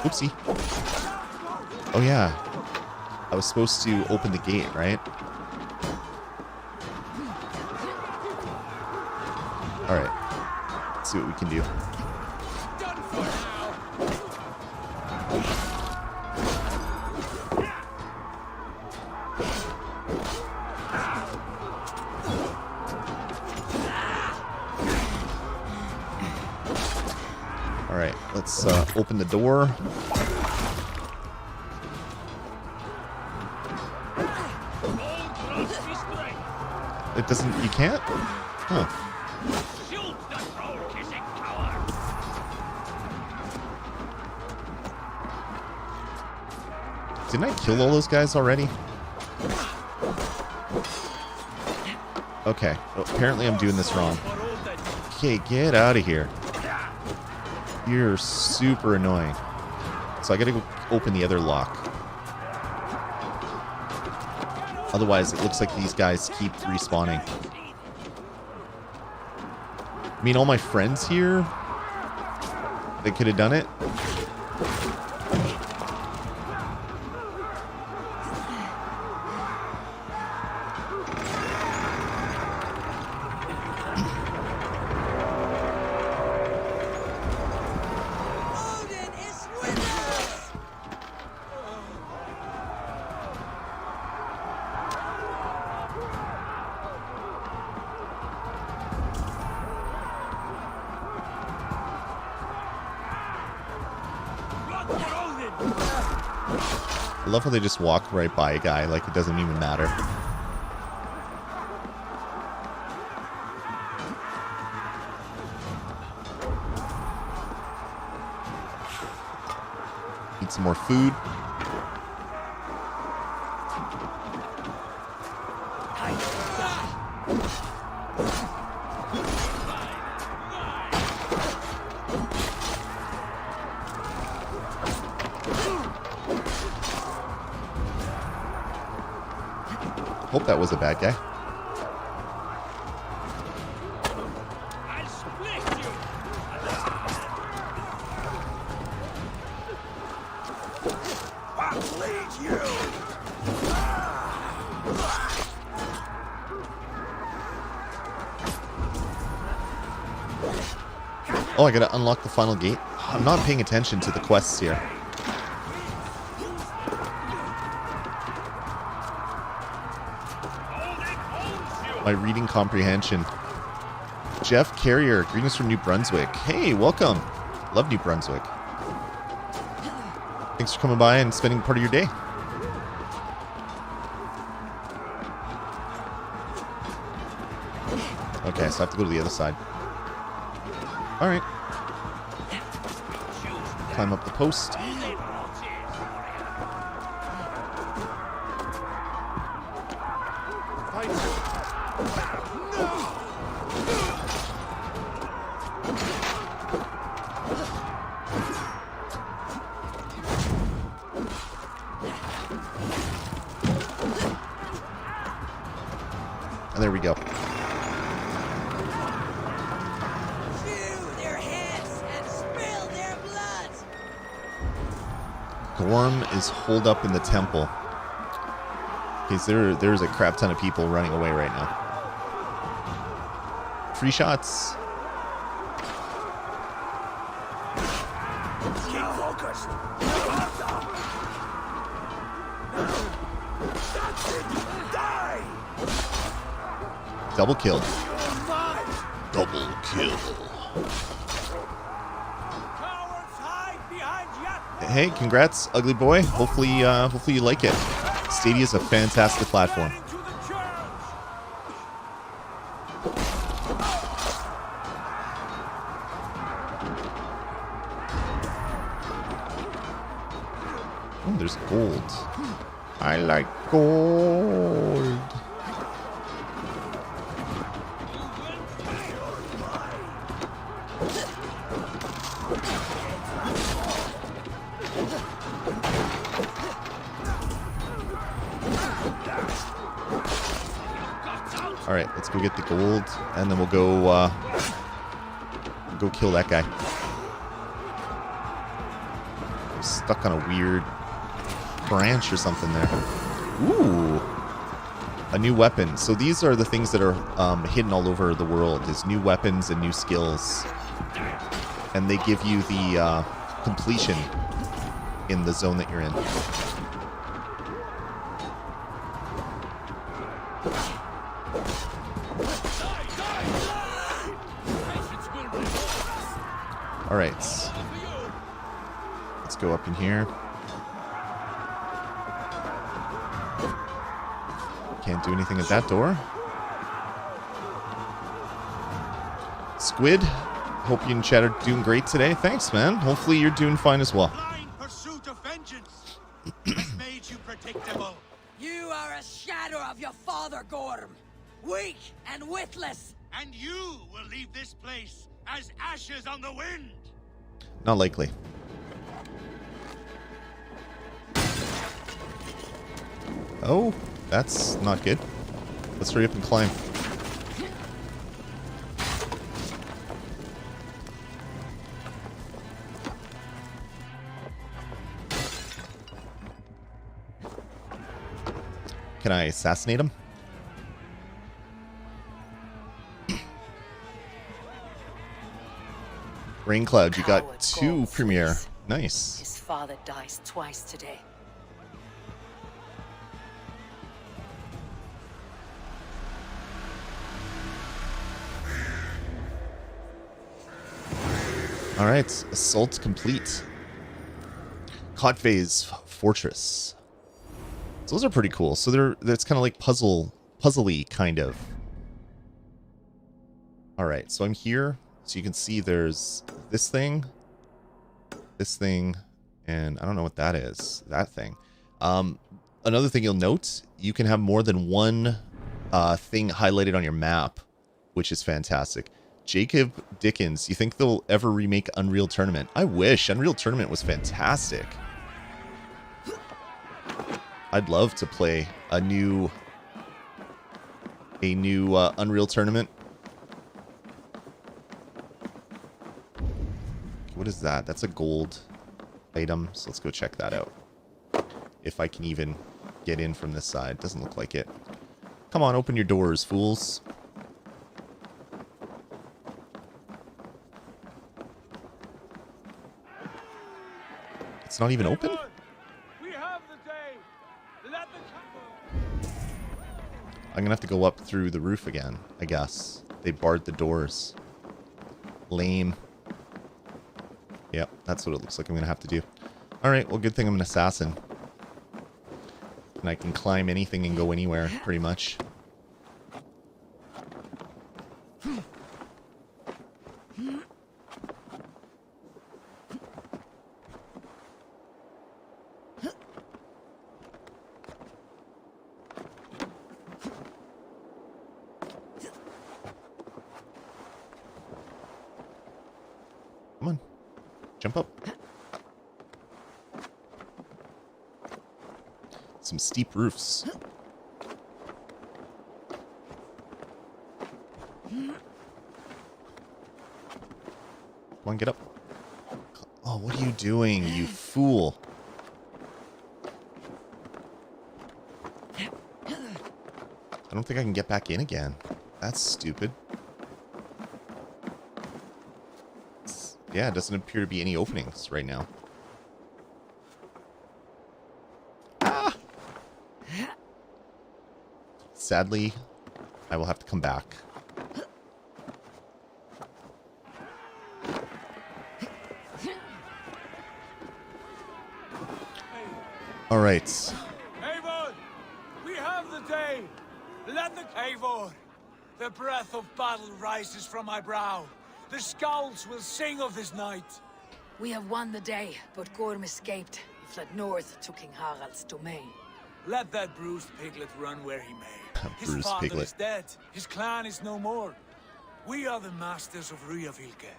Oopsie. Oh yeah. I was supposed to open the gate, right? Alright. Let's see what we can do. Alright, let's open the door. It doesn't... You can't? Huh. Didn't I kill all those guys already? Okay. Well, apparently I'm doing this wrong. Okay, get out of here. You're super annoying. So I gotta go open the other lock. Otherwise, it looks like these guys keep respawning. I mean, all my friends here, they could have done it. I love how they just walk right by a guy like it doesn't even matter. Need some more food. Hope that was a bad guy. Oh, I gotta unlock the final gate. I'm not paying attention to the quests here. My reading comprehension. Jeff Carrier, greetings from New Brunswick. Hey, welcome. Love New Brunswick. Thanks for coming by and spending part of your day. Okay, so I have to go to the other side. Alright. Climb up the post. And there we go. Gorm is holed up in the temple. Because there's a crap ton of people running away right now. Free shots. Keep focused. Die. Double kill. Double kill. Hey, congrats, ugly boy. Hopefully you like it. Stadia is a fantastic platform. Oh, there's gold. I like gold. All right, let's go get the gold, and then we'll go kill that guy. I'm stuck on a weird branch or something there. Ooh, a new weapon. So these are the things that are hidden all over the world, is new weapons and new skills. And they give you the completion in the zone that you're in. All right. Let's go up in here. Can't do anything at that door. Squid, hope you and Chad are doing great today. Thanks, man. Hopefully you're doing fine as well. Pursuit of vengeance has made you predictable. You are a shadow of your father, Gorm. Weak and witless. And you will leave this place as ashes on the wind. Not likely. Oh, that's not good. Let's hurry up and climb. Can I assassinate him? Rain Cloud, you got 2 Premier. Nice. His father dies twice today. All right, assault complete. Kotve's Fortress. So those are pretty cool. So that's kind of like puzzly kind of. All right, so I'm here. So you can see there's this thing, and I don't know what that is. That thing. Another thing you'll note, you can have more than one thing highlighted on your map, which is fantastic. Jacob Dickens, you think they'll ever remake Unreal Tournament? I wish. Unreal Tournament was fantastic. I'd love to play a new Unreal Tournament. What is that? That's a gold item, so let's go check that out. If I can even get in from this side. Doesn't look like it. Come on, open your doors, fools. It's not even open? We have the day. Let the I'm gonna have to go up through the roof again, I guess. They barred the doors. Lame. Yep, that's what it looks like I'm gonna have to do. Alright, well, good thing I'm an assassin. And I can climb anything and go anywhere, pretty much. Come on. Jump up. Some steep roofs. Come on, get up. Oh, what are you doing, you fool? I don't think I can get back in again. That's stupid. Yeah, it doesn't appear to be any openings right now. Ah! Sadly, I will have to come back. All right. Eivor, we have the day. Let the Eivor. The breath of battle rises from my brow. The scouts will sing of this night. We have won the day, but Gorm escaped. He fled north to King Harald's domain. Let that bruised piglet run where he may. His Bruised father piglet. is dead. His clan is no more. We are the masters of Ryjavilke.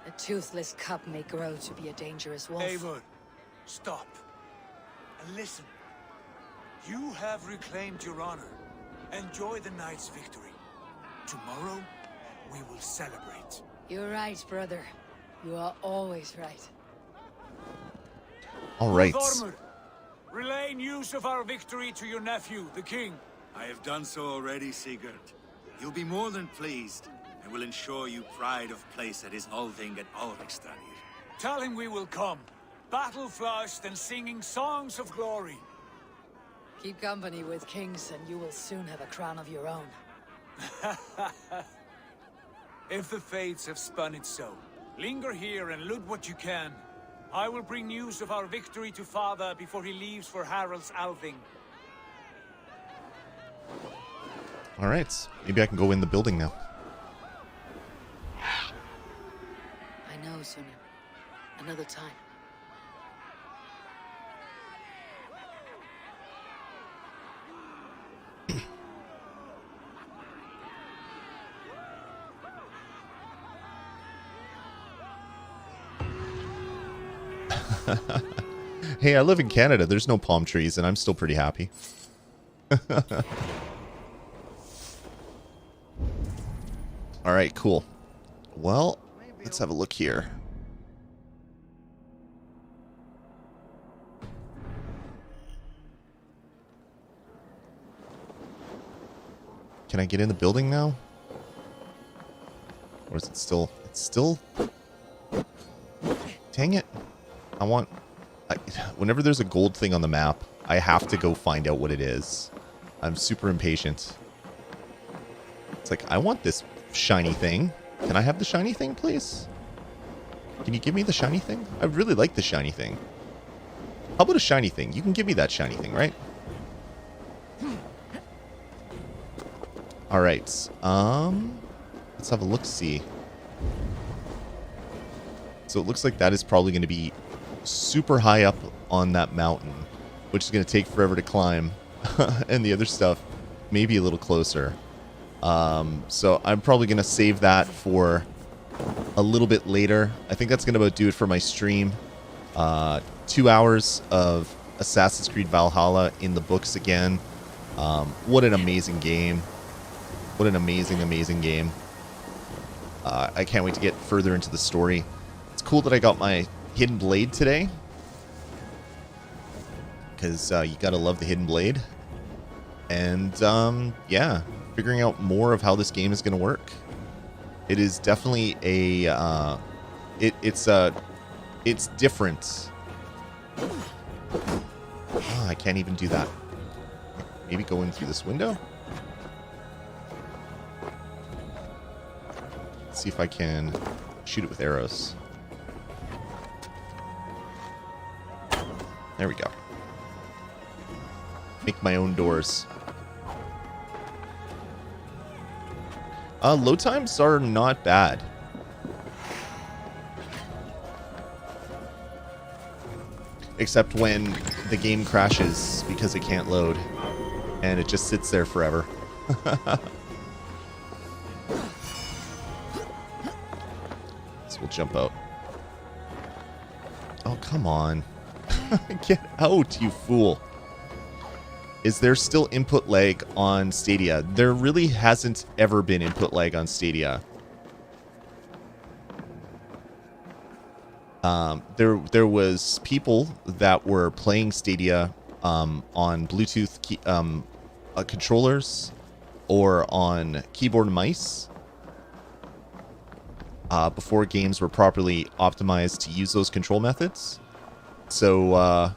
A toothless cub may grow to be a dangerous wolf. Eivor, stop. And listen. You have reclaimed your honor. Enjoy the night's victory. Tomorrow, we will celebrate. You're right, brother. You are always right. All right. Vormir, relay news of our victory to your nephew, the king. I have done so already, Sigurd. He'll be more than pleased, and will ensure you pride of place at his Althing at Alrikstadir. Tell him we will come, battle-flushed and singing songs of glory. Keep company with kings and you will soon have a crown of your own. If the fates have spun it so, linger here and loot what you can. I will bring news of our victory to father before he leaves for Harald's Althing. All right. Maybe I can go in the building now. I know, Sunan. Another time. Hey, I live in Canada. There's no palm trees, and I'm still pretty happy. All right, cool. Well, let's have a look here. Can I get in the building now? Or is it still... It's still... Dang it. I want... whenever there's a gold thing on the map, I have to go find out what it is. I'm super impatient. It's like, I want this shiny thing. Can I have the shiny thing, please? Can you give me the shiny thing? I really like the shiny thing. How about a shiny thing? You can give me that shiny thing, right? Alright. Let's have a look-see. So it looks like that is probably going to be super high up on that mountain, which is going to take forever to climb. And the other stuff maybe a little closer. So I'm probably going to save that for a little bit later. I think that's going to about do it for my stream. 2 hours of Assassin's Creed Valhalla in the books again. What an amazing game. What an amazing, amazing game. I can't wait to get further into the story. It's cool that I got my Hidden Blade today. Because you gotta love the Hidden Blade. And, yeah. Figuring out more of how this game is gonna work. It is definitely a... It's different. Oh, I can't even do that. Maybe go in through this window? Let's see if I can shoot it with arrows. There we go. Make my own doors. Load times are not bad. Except when the game crashes because it can't load. And it just sits there forever. So we'll jump out. Oh, come on. Get out, you fool. Is there still input lag on Stadia? There really hasn't ever been input lag on Stadia. There was people that were playing Stadia on Bluetooth controllers or on keyboard and mice before games were properly optimized to use those control methods. So,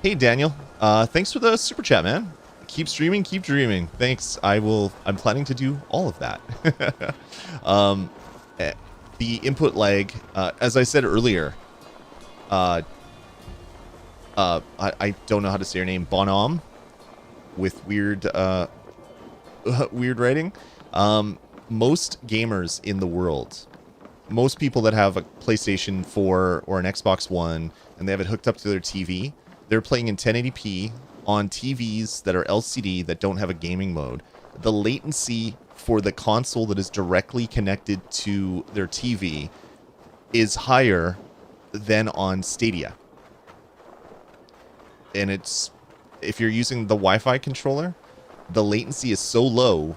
hey Daniel, thanks for the super chat, man. Keep streaming, keep dreaming. Thanks. I'm planning to do all of that. The input lag, as I said earlier, I don't know how to say your name, Bonhomme, with weird, weird writing. Most gamers in the world, most people that have a PlayStation 4 or an Xbox One and they have it hooked up to their TV, they're playing in 1080p on TVs that are LCD that don't have a gaming mode. The latency for the console that is directly connected to their TV is higher than on Stadia. And it's, if you're using the Wi-Fi controller, the latency is so low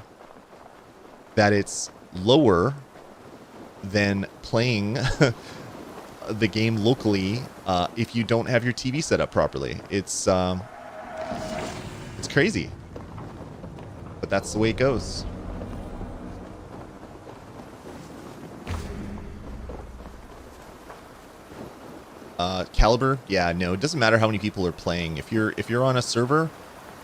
that it's lower than playing the game locally if you don't have your TV set up properly. It's crazy, but that's the way it goes. Caliber, yeah, no, it doesn't matter how many people are playing. If you're on a server,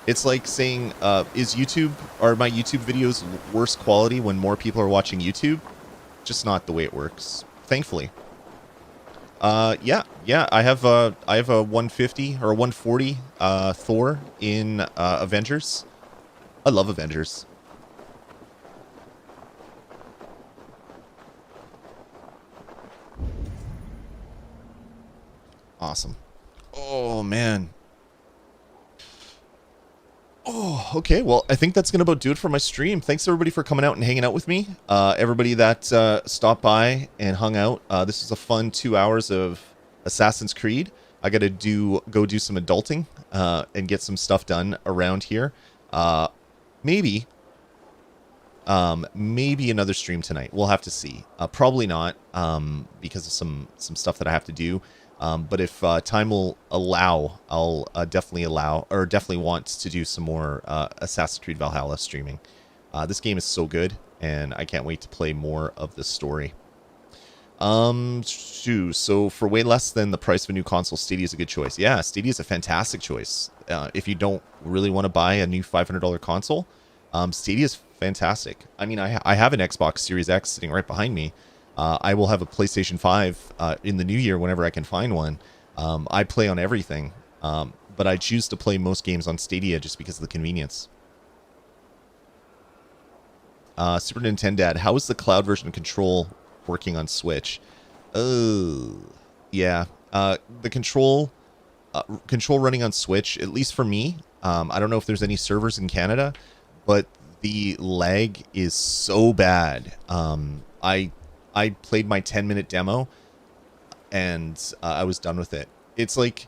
it's like saying, is YouTube, are my YouTube videos worse quality when more people are watching YouTube? Just not the way it works, thankfully. Yeah, I have a 150 or a 140 Thor in Avengers. I love Avengers. Awesome. Oh, man. Oh, okay. Well, I think that's going to about do it for my stream. Thanks, everybody, for coming out and hanging out with me. Everybody that stopped by and hung out. This was a fun 2 hours of Assassin's Creed. I got to go do some adulting and get some stuff done around here. Maybe another stream tonight. We'll have to see. Probably not because of some stuff that I have to do. But if time will allow, I'll definitely want to do some more Assassin's Creed Valhalla streaming. This game is so good, and I can't wait to play more of the story. So for way less than the price of a new console, Stadia is a good choice. Yeah, Stadia is a fantastic choice. If you don't really want to buy a new $500 console, Stadia is fantastic. I mean, I have an Xbox Series X sitting right behind me. I will have a PlayStation 5 in the new year whenever I can find one. I play on everything, but I choose to play most games on Stadia just because of the convenience. Super Nintendo Dad, how is the cloud version of Control working on Switch? Oh, yeah. The control running on Switch, at least for me, I don't know if there's any servers in Canada, but the lag is so bad. I played my 10-minute demo, and I was done with it. It's like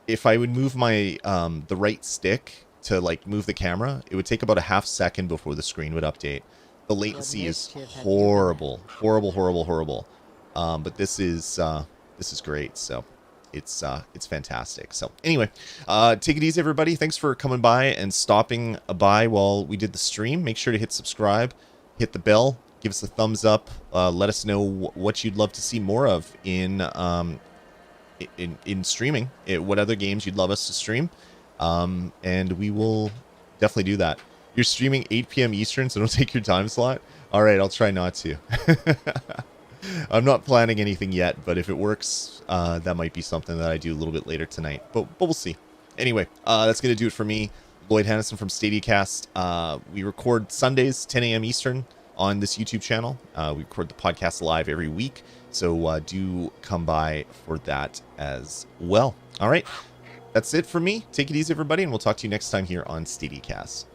if I would move my the right stick to like move the camera, it would take about a half second before the screen would update. The latency is horrible, horrible. But this is great. So it's fantastic. So anyway, take it easy, everybody. Thanks for coming by and stopping by while we did the stream. Make sure to hit subscribe, hit the bell. Give us a thumbs up. Let us know what you'd love to see more of in streaming. What other games you'd love us to stream, and we will definitely do that. You're streaming 8 p.m. Eastern, so don't take your time slot. All right, I'll try not to. I'm not planning anything yet, but if it works, that might be something that I do a little bit later tonight. But we'll see. Anyway, that's gonna do it for me, Lloyd Hannison from StadiaCast. We record Sundays, 10 a.m. Eastern. On this YouTube channel. We record the podcast live every week, so do come by for that as well. All right, that's it for me. Take it easy, everybody, and we'll talk to you next time here on StadiaCast.